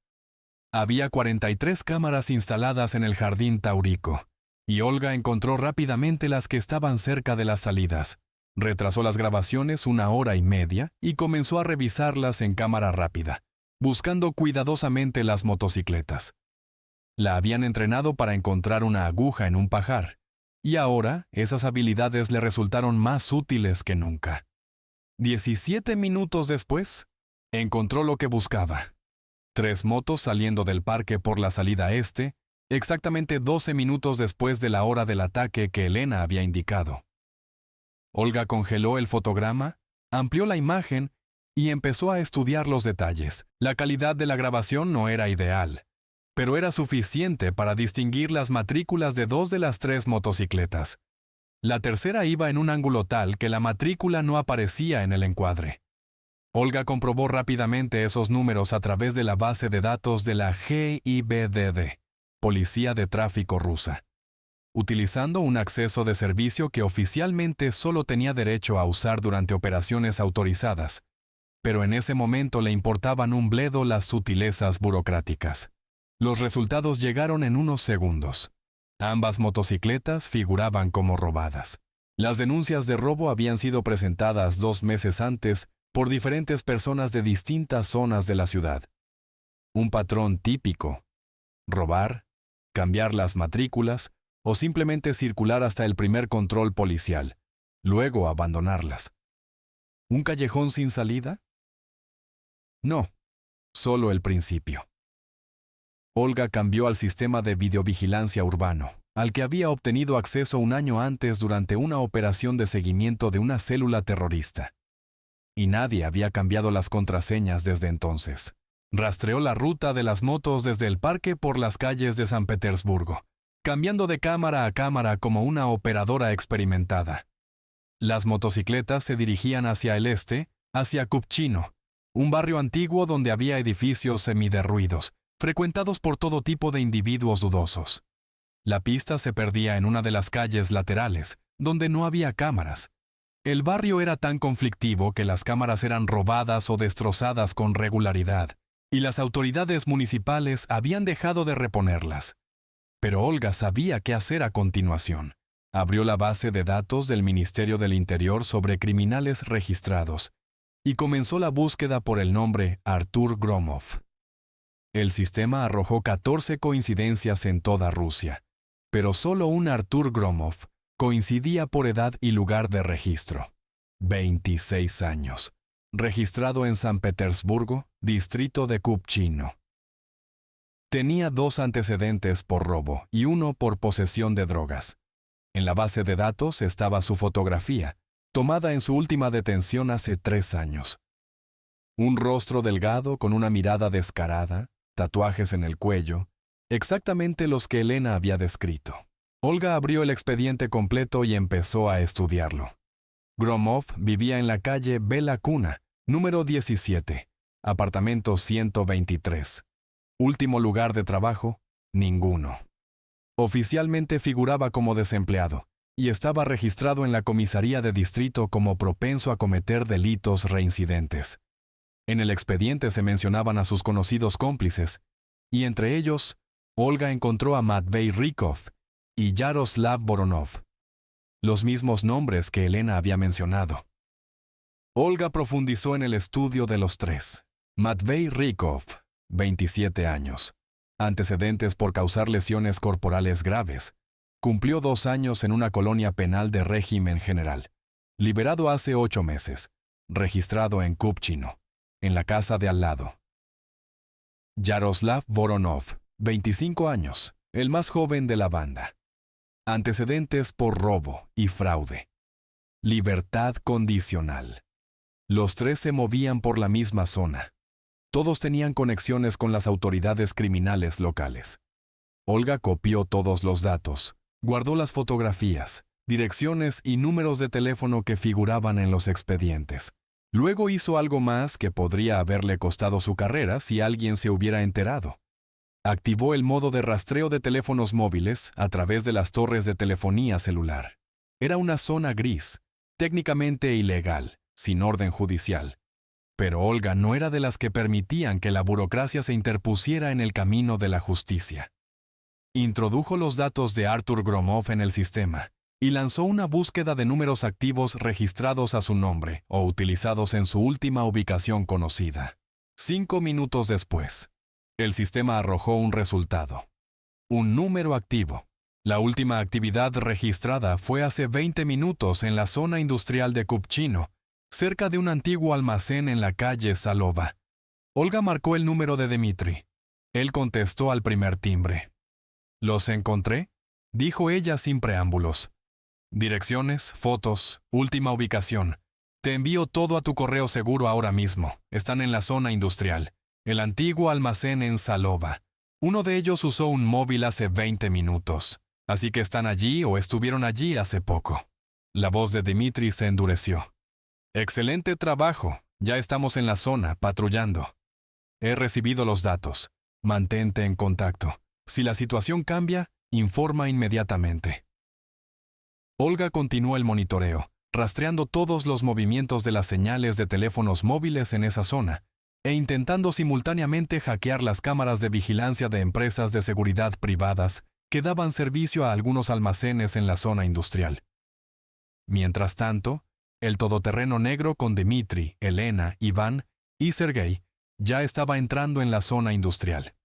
Había 43 cámaras instaladas en el jardín Taurico, y Olga encontró rápidamente las que estaban cerca de las salidas. Retrasó las grabaciones 1 hora y media y comenzó a revisarlas en cámara rápida, buscando cuidadosamente las motocicletas. La habían entrenado para encontrar una aguja en un pajar, y ahora esas habilidades le resultaron más útiles que nunca. 17 minutos después, encontró lo que buscaba. 3 motos saliendo del parque por la salida este, exactamente 12 minutos después de la hora del ataque que Elena había indicado. Olga congeló el fotograma, amplió la imagen y empezó a estudiar los detalles. La calidad de la grabación no era ideal, pero era suficiente para distinguir las matrículas de 2 de las 3 motocicletas. La tercera iba en un ángulo tal que la matrícula no aparecía en el encuadre. Olga comprobó rápidamente esos números a través de la base de datos de la GIBDD. policía de tráfico rusa, utilizando un acceso de servicio que oficialmente solo tenía derecho a usar durante operaciones autorizadas, pero en ese momento le importaban un bledo las sutilezas burocráticas. Los resultados llegaron en unos segundos. Ambas motocicletas figuraban como robadas. Las denuncias de robo habían sido presentadas 2 meses antes por diferentes personas de distintas zonas de la ciudad. Un patrón típico: robar, cambiar las matrículas o simplemente circular hasta el primer control policial, luego abandonarlas. ¿Un callejón sin salida? No, solo el principio. Olga cambió al sistema de videovigilancia urbano, al que había obtenido acceso un año antes durante una operación de seguimiento de una célula terrorista. Y nadie había cambiado las contraseñas desde entonces. Rastreó la ruta de las motos desde el parque por las calles de San Petersburgo, cambiando de cámara a cámara como una operadora experimentada. Las motocicletas se dirigían hacia el este, hacia Kupchino, un barrio antiguo donde había edificios semiderruidos, frecuentados por todo tipo de individuos dudosos. La pista se perdía en una de las calles laterales, donde no había cámaras. El barrio era tan conflictivo que las cámaras eran robadas o destrozadas con regularidad, y las autoridades municipales habían dejado de reponerlas. Pero Olga sabía qué hacer a continuación. Abrió la base de datos del Ministerio del Interior sobre criminales registrados y comenzó la búsqueda por el nombre Artur Gromov. El sistema arrojó 14 coincidencias en toda Rusia, pero solo un Artur Gromov coincidía por edad y lugar de registro. 26 años. Registrado en San Petersburgo, distrito de Kupchino. Tenía 2 antecedentes por robo y 1 por posesión de drogas. En la base de datos estaba su fotografía, tomada en su última detención hace 3 años. Un rostro delgado con una mirada descarada, tatuajes en el cuello, exactamente los que Elena había descrito. Olga abrió el expediente completo y empezó a estudiarlo. Gromov vivía en la calle Bela Kuna, número 17, apartamento 123. Último lugar de trabajo, ninguno. Oficialmente figuraba como desempleado y estaba registrado en la comisaría de distrito como propenso a cometer delitos reincidentes. En el expediente se mencionaban a sus conocidos cómplices, y entre ellos, Olga encontró a Matvey Rykov y Yaroslav Voronov, los mismos nombres que Elena había mencionado. Olga profundizó en el estudio de los 3. Matvey Rykov, 27 años, antecedentes por causar lesiones corporales graves, cumplió 2 años en una colonia penal de régimen general, liberado hace 8 meses, registrado en Kupchino, en la casa de al lado. Yaroslav Voronov, 25 años, el más joven de la banda. Antecedentes por robo y fraude. Libertad condicional. Los 3 se movían por la misma zona. Todos tenían conexiones con las autoridades criminales locales. Olga copió todos los datos, guardó las fotografías, direcciones y números de teléfono que figuraban en los expedientes. Luego hizo algo más que podría haberle costado su carrera si alguien se hubiera enterado. Activó el modo de rastreo de teléfonos móviles a través de las torres de telefonía celular. Era una zona gris, técnicamente ilegal, sin orden judicial. Pero Olga no era de las que permitían que la burocracia se interpusiera en el camino de la justicia. Introdujo los datos de Artur Gromov en el sistema y lanzó una búsqueda de números activos registrados a su nombre o utilizados en su última ubicación conocida. 5 minutos después, el sistema arrojó un resultado. Un número activo. La última actividad registrada fue hace 20 minutos en la zona industrial de Kupchino, cerca de un antiguo almacén en la calle Salova. Olga marcó el número de Dmitri. Él contestó al primer timbre. «¿Los encontré?», dijo ella sin preámbulos. «Direcciones, fotos, última ubicación. Te envío todo a tu correo seguro ahora mismo. Están en la zona industrial. El antiguo almacén en Salova. Uno de ellos usó un móvil hace 20 minutos. Así que están allí o estuvieron allí hace poco». La voz de Dmitri se endureció. «Excelente trabajo. Ya estamos en la zona, patrullando. He recibido los datos. Mantente en contacto. Si la situación cambia, informa inmediatamente. Olga continuó el monitoreo, rastreando todos los movimientos de las señales de teléfonos móviles en esa zona, e intentando simultáneamente hackear las cámaras de vigilancia de empresas de seguridad privadas que daban servicio a algunos almacenes en la zona industrial. Mientras tanto, el todoterreno negro con Dmitri, Elena, Iván y Sergei ya estaba entrando en la zona industrial.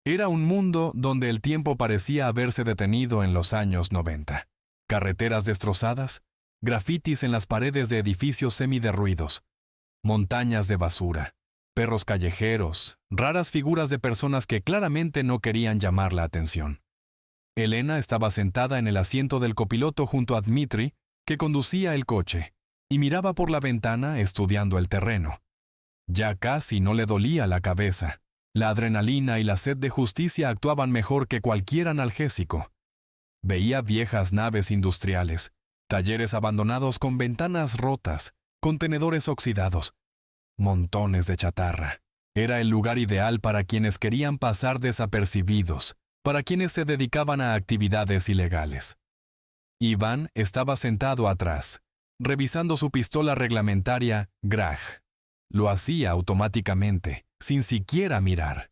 Era un mundo donde el tiempo parecía haberse detenido en los años 90. Carreteras destrozadas, grafitis en las paredes de edificios semiderruidos, montañas de basura, perros callejeros, raras figuras de personas que claramente no querían llamar la atención. Elena estaba sentada en el asiento del copiloto junto a Dmitri, que conducía el coche, y miraba por la ventana estudiando el terreno. Ya casi no le dolía la cabeza. La adrenalina y la sed de justicia actuaban mejor que cualquier analgésico. Veía viejas naves industriales, talleres abandonados con ventanas rotas, contenedores oxidados, montones de chatarra. Era el lugar ideal para quienes querían pasar desapercibidos, para quienes se dedicaban a actividades ilegales. Iván estaba sentado atrás, revisando su pistola reglamentaria Graj. Lo hacía automáticamente, sin siquiera mirar.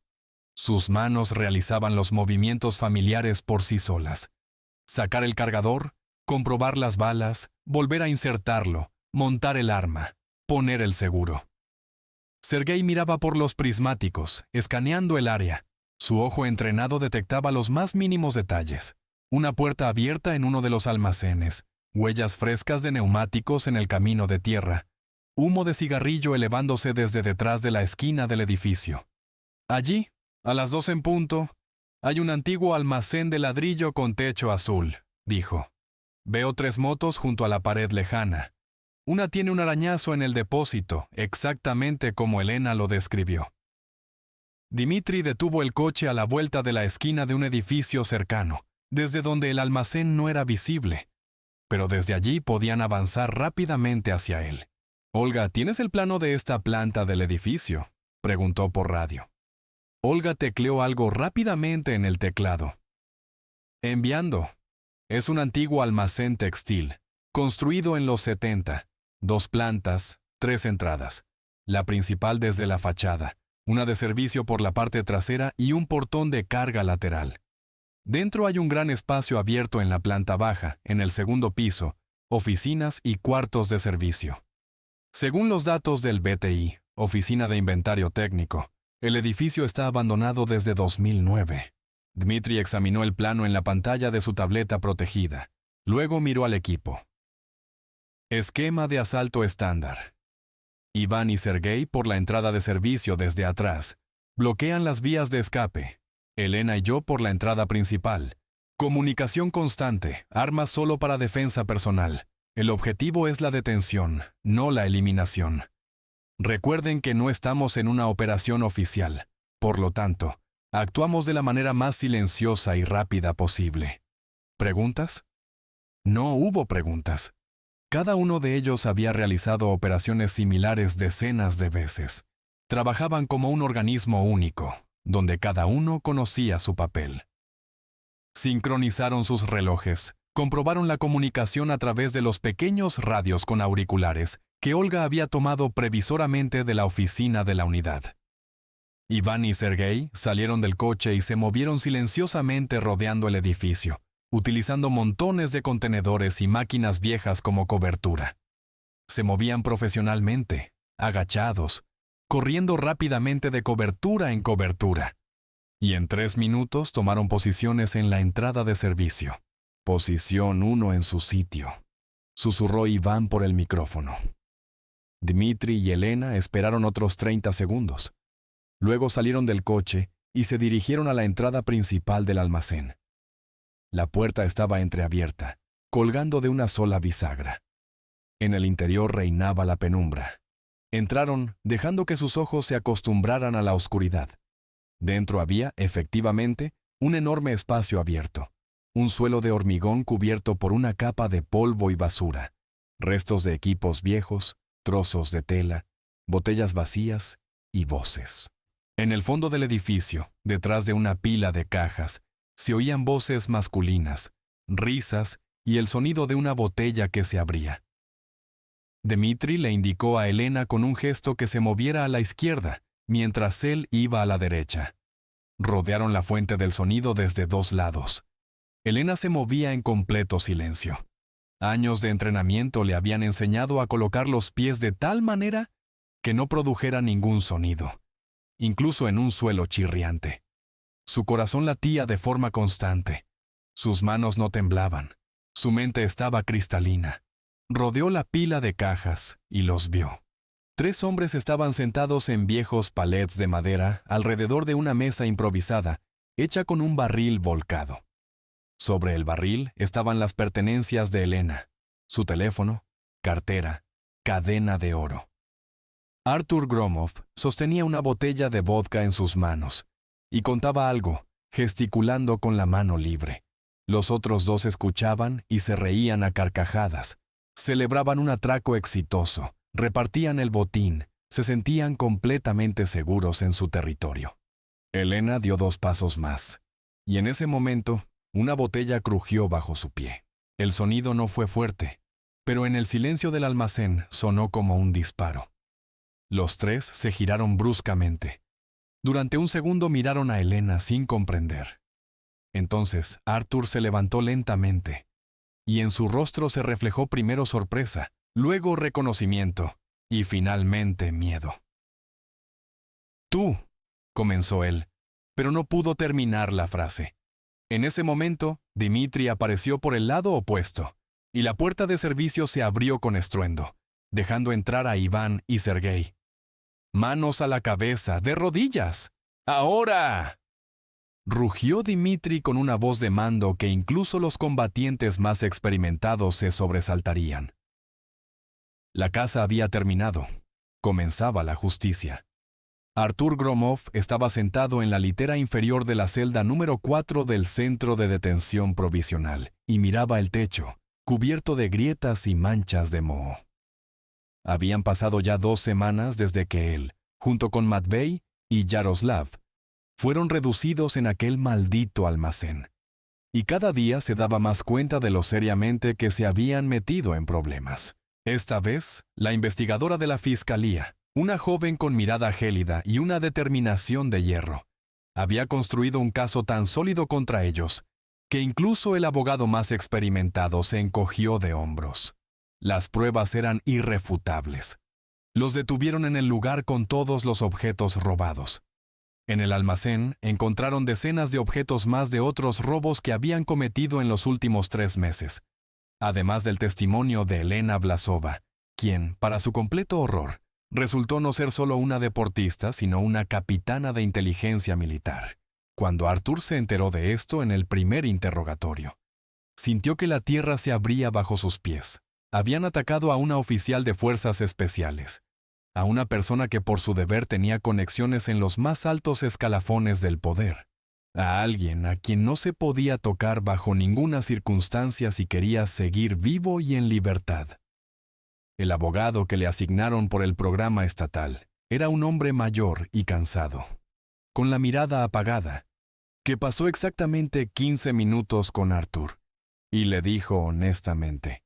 Sus manos realizaban los movimientos familiares por sí solas. Sacar el cargador, comprobar las balas, volver a insertarlo, montar el arma, poner el seguro. Sergei miraba por los prismáticos, escaneando el área. Su ojo entrenado detectaba los más mínimos detalles. Una puerta abierta en uno de los almacenes, huellas frescas de neumáticos en el camino de tierra, humo de cigarrillo elevándose desde detrás de la esquina del edificio. Allí, a las 2 en punto, hay un antiguo almacén de ladrillo con techo azul, dijo. Veo 3 motos junto a la pared lejana. Una tiene un arañazo en el depósito, exactamente como Elena lo describió. Dmitri detuvo el coche a la vuelta de la esquina de un edificio cercano, desde donde el almacén no era visible, pero desde allí podían avanzar rápidamente hacia él. «Olga, ¿tienes el plano de esta planta del edificio?», preguntó por radio. Olga tecleó algo rápidamente en el teclado. «Enviando. Es un antiguo almacén textil, construido en los 70, 2 plantas, 3 entradas, la principal desde la fachada, una de servicio por la parte trasera y un portón de carga lateral. Dentro hay un gran espacio abierto en la planta baja, en el segundo piso, oficinas y cuartos de servicio. Según los datos del BTI, Oficina de Inventario Técnico, el edificio está abandonado desde 2009. Dmitri examinó el plano en la pantalla de su tableta protegida. Luego miró al equipo. Esquema de asalto estándar. Iván y Sergei por la entrada de servicio desde atrás. Bloquean las vías de escape. Elena y yo por la entrada principal. Comunicación constante, armas solo para defensa personal. El objetivo es la detención, no la eliminación. Recuerden que no estamos en una operación oficial. Por lo tanto, actuamos de la manera más silenciosa y rápida posible. ¿Preguntas? No hubo preguntas. Cada uno de ellos había realizado operaciones similares decenas de veces. Trabajaban como un organismo único, donde cada uno conocía su papel. Sincronizaron sus relojes, comprobaron la comunicación a través de los pequeños radios con auriculares que Olga había tomado previsoramente de la oficina de la unidad. Iván y Sergei salieron del coche y se movieron silenciosamente rodeando el edificio, utilizando montones de contenedores y máquinas viejas como cobertura. Se movían profesionalmente, agachados, corriendo rápidamente de cobertura en cobertura. Y en 3 minutos tomaron posiciones en la entrada de servicio. Posición 1 en su sitio, susurró Iván por el micrófono. Dmitri y Elena esperaron otros 30 segundos. Luego salieron del coche y se dirigieron a la entrada principal del almacén. La puerta estaba entreabierta, colgando de una sola bisagra. En el interior reinaba la penumbra. Entraron, dejando que sus ojos se acostumbraran a la oscuridad. Dentro había, efectivamente, un enorme espacio abierto. Un suelo de hormigón cubierto por una capa de polvo y basura, restos de equipos viejos, trozos de tela, botellas vacías y voces. En el fondo del edificio, detrás de una pila de cajas, se oían voces masculinas, risas y el sonido de una botella que se abría. Dmitri le indicó a Elena con un gesto que se moviera a la izquierda, mientras él iba a la derecha. Rodearon la fuente del sonido desde dos lados. Elena se movía en completo silencio. Años de entrenamiento le habían enseñado a colocar los pies de tal manera que no produjera ningún sonido, incluso en un suelo chirriante. Su corazón latía de forma constante. Sus manos no temblaban. Su mente estaba cristalina. Rodeó la pila de cajas y los vio. 3 hombres estaban sentados en viejos palets de madera alrededor de una mesa improvisada, hecha con un barril volcado. Sobre el barril estaban las pertenencias de Elena, su teléfono, cartera, cadena de oro. Artur Gromov sostenía una botella de vodka en sus manos y contaba algo, gesticulando con la mano libre. Los otros 2 escuchaban y se reían a carcajadas. Celebraban un atraco exitoso, repartían el botín, se sentían completamente seguros en su territorio. Elena dio 2 pasos más, y en ese momento, una botella crujió bajo su pie. El sonido no fue fuerte, pero en el silencio del almacén sonó como un disparo. Los 3 se giraron bruscamente. Durante un segundo miraron a Elena sin comprender. Entonces, Artur se levantó lentamente, y en su rostro se reflejó primero sorpresa, luego reconocimiento, y finalmente miedo. «Tú», comenzó él, pero no pudo terminar la frase. En ese momento, Dmitri apareció por el lado opuesto, y la puerta de servicio se abrió con estruendo, dejando entrar a Iván y Sergei. «Manos a la cabeza, de rodillas. ¡Ahora!», rugió Dmitri con una voz de mando que incluso los combatientes más experimentados se sobresaltarían. La caza había terminado. Comenzaba la justicia. Artur Gromov estaba sentado en la litera inferior de la celda número 4 del centro de detención provisional y miraba el techo, cubierto de grietas y manchas de moho. Habían pasado ya 2 semanas desde que él, junto con Matvey y Yaroslav, fueron reducidos en aquel maldito almacén, y cada día se daba más cuenta de lo seriamente que se habían metido en problemas. Esta vez, la investigadora de la fiscalía, una joven con mirada gélida y una determinación de hierro, había construido un caso tan sólido contra ellos que incluso el abogado más experimentado se encogió de hombros. Las pruebas eran irrefutables. Los detuvieron en el lugar con todos los objetos robados. En el almacén encontraron decenas de objetos más de otros robos que habían cometido en los últimos 3 meses, además del testimonio de Elena Vlasova, quien, para su completo horror, resultó no ser solo una deportista, sino una capitana de inteligencia militar. Cuando Artur se enteró de esto en el primer interrogatorio, sintió que la tierra se abría bajo sus pies. Habían atacado a una oficial de fuerzas especiales, a una persona que por su deber tenía conexiones en los más altos escalafones del poder, a alguien a quien no se podía tocar bajo ninguna circunstancia si quería seguir vivo y en libertad. El abogado que le asignaron por el programa estatal era un hombre mayor y cansado, con la mirada apagada, que pasó exactamente 15 minutos con Artur, y le dijo honestamente: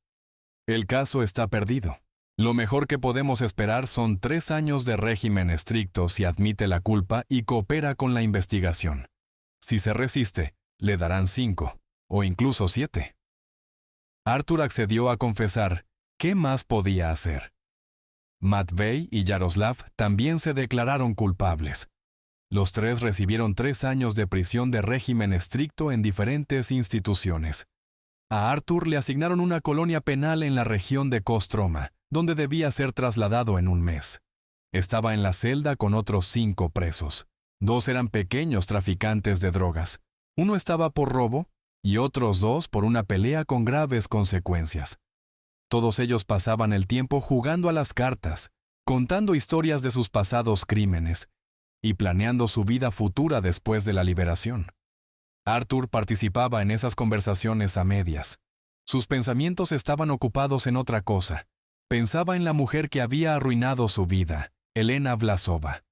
«El caso está perdido. Lo mejor que podemos esperar son 3 años de régimen estricto si admite la culpa y coopera con la investigación. Si se resiste, le darán 5, o incluso 7. Artur accedió a confesar. ¿Qué más podía hacer? Matvey y Yaroslav también se declararon culpables. Los 3 recibieron 3 años de prisión de régimen estricto en diferentes instituciones. A Artur le asignaron una colonia penal en la región de Kostroma, donde debía ser trasladado en un mes. Estaba en la celda con otros 5 presos. 2 eran pequeños traficantes de drogas. Uno estaba por robo y otros 2 por una pelea con graves consecuencias. Todos ellos pasaban el tiempo jugando a las cartas, contando historias de sus pasados crímenes y planeando su vida futura después de la liberación. Artur participaba en esas conversaciones a medias. Sus pensamientos estaban ocupados en otra cosa. Pensaba en la mujer que había arruinado su vida, Elena Vlasova.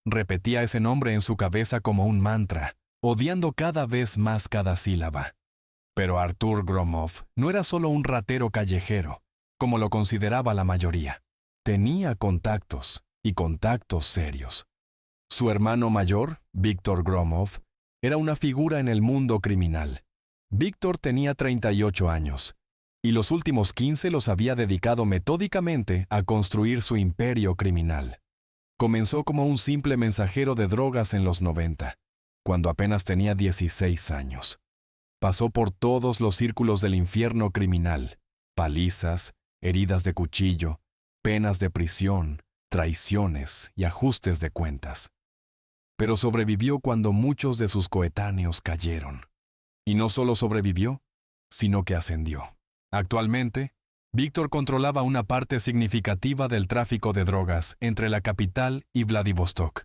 Repetía ese nombre en su cabeza como un mantra, odiando cada vez más cada sílaba. Pero Artur Gromov no era solo un ratero callejero, como lo consideraba la mayoría. Tenía contactos, y contactos serios. Su hermano mayor, Víctor Gromov, era una figura en el mundo criminal. Víctor tenía 38 años, y los últimos 15 los había dedicado metódicamente a construir su imperio criminal. Comenzó como un simple mensajero de drogas en los 90, cuando apenas tenía 16 años. Pasó por todos los círculos del infierno criminal: palizas, heridas de cuchillo, penas de prisión, traiciones y ajustes de cuentas. Pero sobrevivió cuando muchos de sus coetáneos cayeron. Y no solo sobrevivió, sino que ascendió. Actualmente, Víctor controlaba una parte significativa del tráfico de drogas entre la capital y Vladivostok.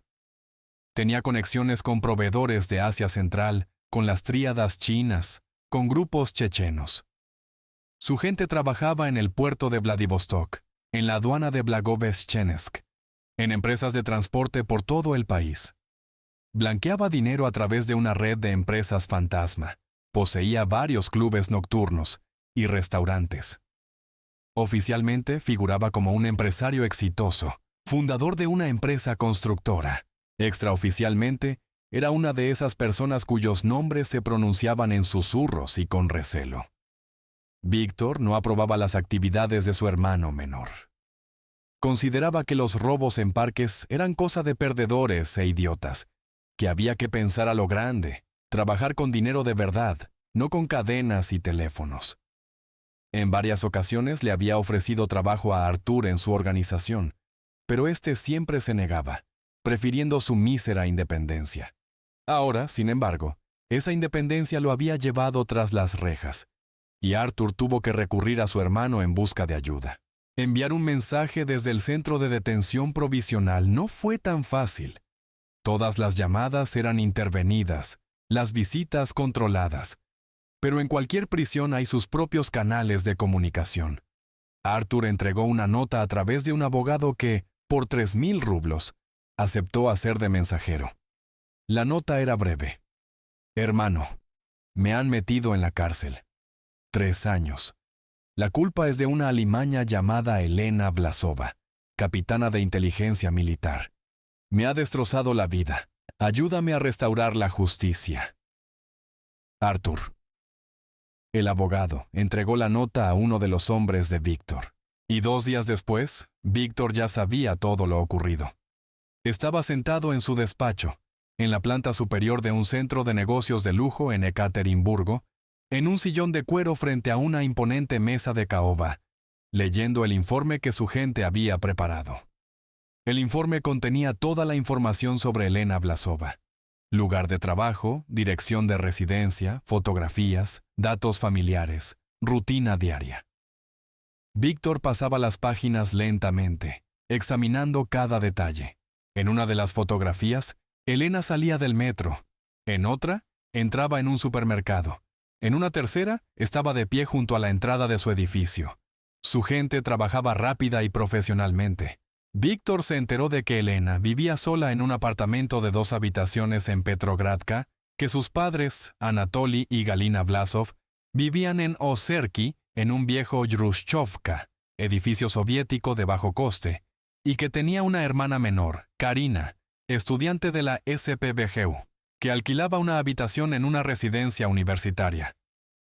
Tenía conexiones con proveedores de Asia Central, con las tríadas chinas, con grupos chechenos. Su gente trabajaba en el puerto de Vladivostok, en la aduana de Blagoveshchensk, en empresas de transporte por todo el país. Blanqueaba dinero a través de una red de empresas fantasma, poseía varios clubes nocturnos y restaurantes. Oficialmente figuraba como un empresario exitoso, fundador de una empresa constructora. Extraoficialmente, era una de esas personas cuyos nombres se pronunciaban en susurros y con recelo. Víctor no aprobaba las actividades de su hermano menor. Consideraba que los robos en parques eran cosa de perdedores e idiotas, que había que pensar a lo grande, trabajar con dinero de verdad, no con cadenas y teléfonos. En varias ocasiones le había ofrecido trabajo a Artur en su organización, pero éste siempre se negaba, prefiriendo su mísera independencia. Ahora, sin embargo, esa independencia lo había llevado tras las rejas, y Artur tuvo que recurrir a su hermano en busca de ayuda. Enviar un mensaje desde el centro de detención provisional no fue tan fácil. Todas las llamadas eran intervenidas, las visitas controladas. Pero en cualquier prisión hay sus propios canales de comunicación. Artur entregó una nota a través de un abogado que, por 3.000 rublos, aceptó hacer de mensajero. La nota era breve. Hermano, me han metido en la cárcel. 3 años. La culpa es de una alimaña llamada Elena Vlasova, capitana de inteligencia militar. Me ha destrozado la vida. Ayúdame a restaurar la justicia. Artur. El abogado entregó la nota a uno de los hombres de Víctor. Y 2 días después, Víctor ya sabía todo lo ocurrido. Estaba sentado en su despacho, en la planta superior de un centro de negocios de lujo en Ekaterimburgo, en un sillón de cuero frente a una imponente mesa de caoba, leyendo el informe que su gente había preparado. El informe contenía toda la información sobre Elena Vlasova: lugar de trabajo, dirección de residencia, fotografías, datos familiares, rutina diaria. Víctor pasaba las páginas lentamente, examinando cada detalle. En una de las fotografías, Elena salía del metro. En otra, entraba en un supermercado. En una tercera, estaba de pie junto a la entrada de su edificio. Su gente trabajaba rápida y profesionalmente. Víctor se enteró de que Elena vivía sola en un apartamento de 2 habitaciones en Petrogradka, que sus padres, Anatoly y Galina Vlasov, vivían en Oserki, en un viejo Yrushchovka, edificio soviético de bajo coste, y que tenía una hermana menor, Karina, estudiante de la SPBGU, que alquilaba una habitación en una residencia universitaria.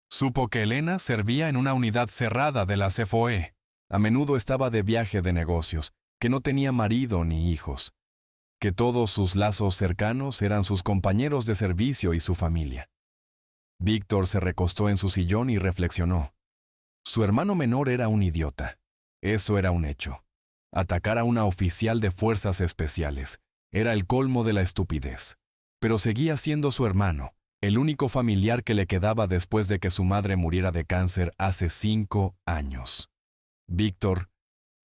Supo que Elena servía en una unidad cerrada de la CFOE. A menudo estaba de viaje de negocios, que no tenía marido ni hijos, que todos sus lazos cercanos eran sus compañeros de servicio y su familia. Víctor se recostó en su sillón y reflexionó. Su hermano menor era un idiota. Eso era un hecho. Atacar a una oficial de fuerzas especiales era el colmo de la estupidez. Pero seguía siendo su hermano, el único familiar que le quedaba después de que su madre muriera de cáncer hace 5 años. Víctor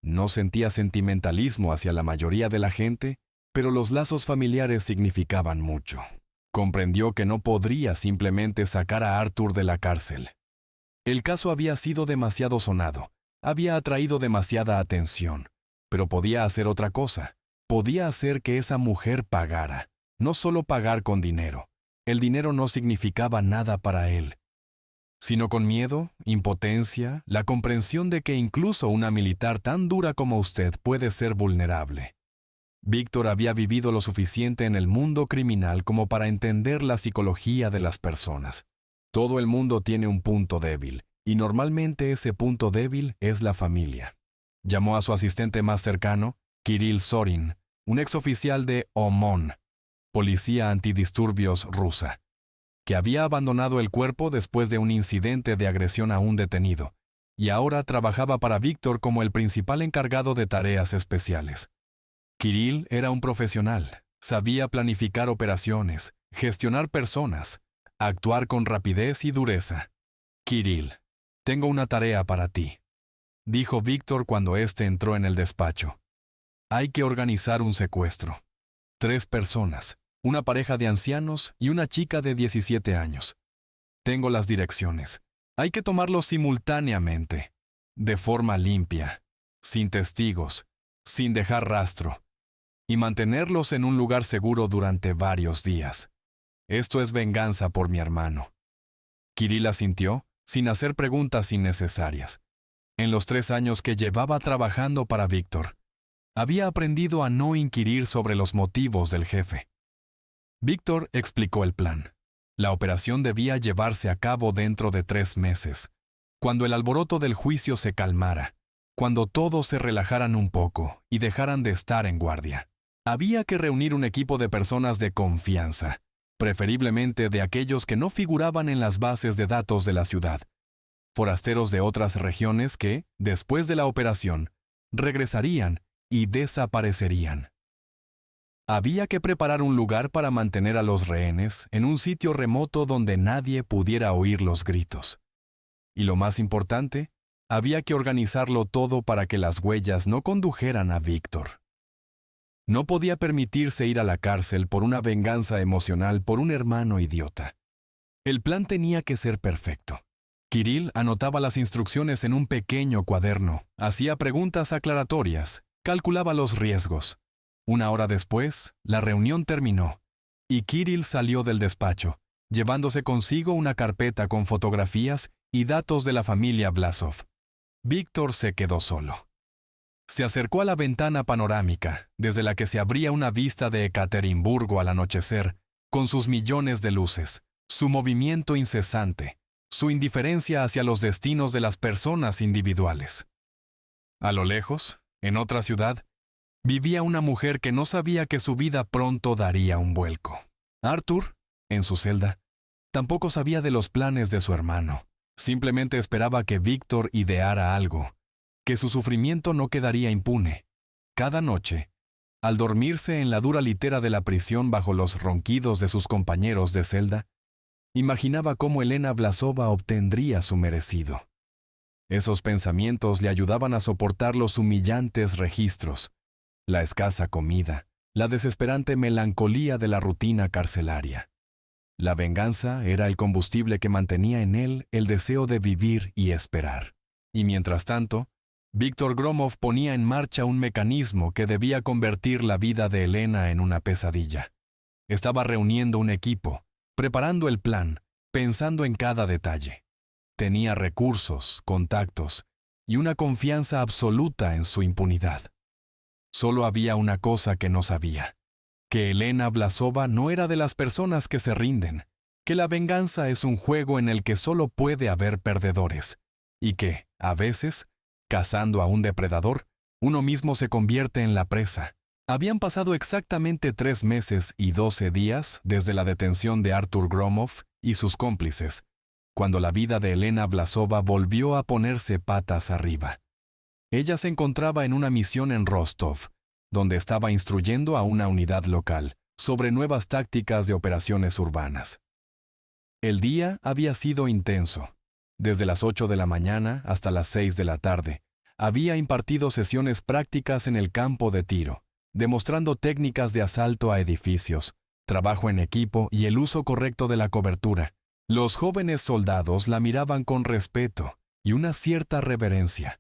no sentía sentimentalismo hacia la mayoría de la gente, pero los lazos familiares significaban mucho. Comprendió que no podría simplemente sacar a Artur de la cárcel. El caso había sido demasiado sonado, había atraído demasiada atención, pero podía hacer otra cosa: podía hacer que esa mujer pagara, no solo pagar con dinero. El dinero no significaba nada para él, sino con miedo, impotencia, la comprensión de que incluso una militar tan dura como usted puede ser vulnerable. Víctor había vivido lo suficiente en el mundo criminal como para entender la psicología de las personas. Todo el mundo tiene un punto débil, y normalmente ese punto débil es la familia. Llamó a su asistente más cercano, Kirill Zorin, un exoficial de OMON, policía antidisturbios rusa, que había abandonado el cuerpo después de un incidente de agresión a un detenido, y ahora trabajaba para Víctor como el principal encargado de tareas especiales. Kirill era un profesional, sabía planificar operaciones, gestionar personas, actuar con rapidez y dureza. Kirill, tengo una tarea para ti, dijo Víctor cuando éste entró en el despacho. Hay que organizar un secuestro. 3 personas, una pareja de ancianos y una chica de 17 años. Tengo las direcciones. Hay que tomarlos simultáneamente, de forma limpia, sin testigos, sin dejar rastro, y mantenerlos en un lugar seguro durante varios días. Esto es venganza por mi hermano. Kirill asintió, sin hacer preguntas innecesarias. En los 3 años que llevaba trabajando para Víctor, había aprendido a no inquirir sobre los motivos del jefe. Víctor explicó el plan. La operación debía llevarse a cabo dentro de 3 meses, cuando el alboroto del juicio se calmara, cuando todos se relajaran un poco y dejaran de estar en guardia. Había que reunir un equipo de personas de confianza, preferiblemente de aquellos que no figuraban en las bases de datos de la ciudad, forasteros de otras regiones que, después de la operación, regresarían y desaparecerían. Había que preparar un lugar para mantener a los rehenes en un sitio remoto donde nadie pudiera oír los gritos. Y lo más importante, había que organizarlo todo para que las huellas no condujeran a Víctor. No podía permitirse ir a la cárcel por una venganza emocional por un hermano idiota. El plan tenía que ser perfecto. Kirill anotaba las instrucciones en un pequeño cuaderno, hacía preguntas aclaratorias, calculaba los riesgos. 1 hora después, la reunión terminó, y Kirill salió del despacho, llevándose consigo una carpeta con fotografías y datos de la familia Vlasov. Víctor se quedó solo. Se acercó a la ventana panorámica, desde la que se abría una vista de Ekaterimburgo al anochecer, con sus millones de luces, su movimiento incesante, su indiferencia hacia los destinos de las personas individuales. A lo lejos, en otra ciudad, vivía una mujer que no sabía que su vida pronto daría un vuelco. Arthur, en su celda, tampoco sabía de los planes de su hermano. Simplemente esperaba que Víctor ideara algo, que su sufrimiento no quedaría impune. Cada noche, al dormirse en la dura litera de la prisión bajo los ronquidos de sus compañeros de celda, imaginaba cómo Elena Vlasova obtendría su merecido. Esos pensamientos le ayudaban a soportar los humillantes registros, la escasa comida, la desesperante melancolía de la rutina carcelaria. La venganza era el combustible que mantenía en él el deseo de vivir y esperar. Y mientras tanto, Víctor Gromov ponía en marcha un mecanismo que debía convertir la vida de Elena en una pesadilla. Estaba reuniendo un equipo, preparando el plan, pensando en cada detalle. Tenía recursos, contactos y una confianza absoluta en su impunidad. Solo había una cosa que no sabía, que Elena Vlasova no era de las personas que se rinden, que la venganza es un juego en el que solo puede haber perdedores, y que, a veces, cazando a un depredador, uno mismo se convierte en la presa. Habían pasado exactamente 3 meses y 12 días desde la detención de Arthur Gromov y sus cómplices, cuando la vida de Elena Vlasova volvió a ponerse patas arriba. Ella se encontraba en una misión en Rostov, donde estaba instruyendo a una unidad local sobre nuevas tácticas de operaciones urbanas. El día había sido intenso. Desde las 8 de la mañana hasta las 6 de la tarde, había impartido sesiones prácticas en el campo de tiro, demostrando técnicas de asalto a edificios, trabajo en equipo y el uso correcto de la cobertura. Los jóvenes soldados la miraban con respeto y una cierta reverencia.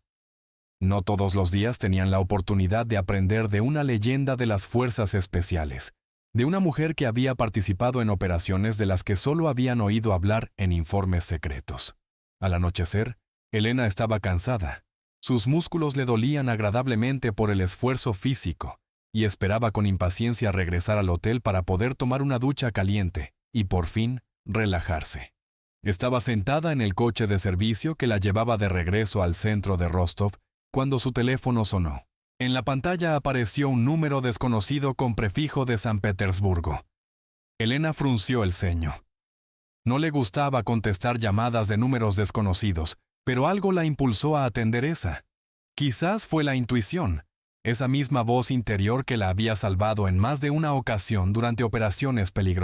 No todos los días tenían la oportunidad de aprender de una leyenda de las fuerzas especiales, de una mujer que había participado en operaciones de las que solo habían oído hablar en informes secretos. Al anochecer, Elena estaba cansada. Sus músculos le dolían agradablemente por el esfuerzo físico y esperaba con impaciencia regresar al hotel para poder tomar una ducha caliente y, por fin, relajarse. Estaba sentada en el coche de servicio que la llevaba de regreso al centro de Rostov cuando su teléfono sonó. En la pantalla apareció un número desconocido con prefijo de San Petersburgo. Elena frunció el ceño. No le gustaba contestar llamadas de números desconocidos, pero algo la impulsó a atender esa. Quizás fue la intuición, esa misma voz interior que la había salvado en más de una ocasión durante operaciones peligrosas.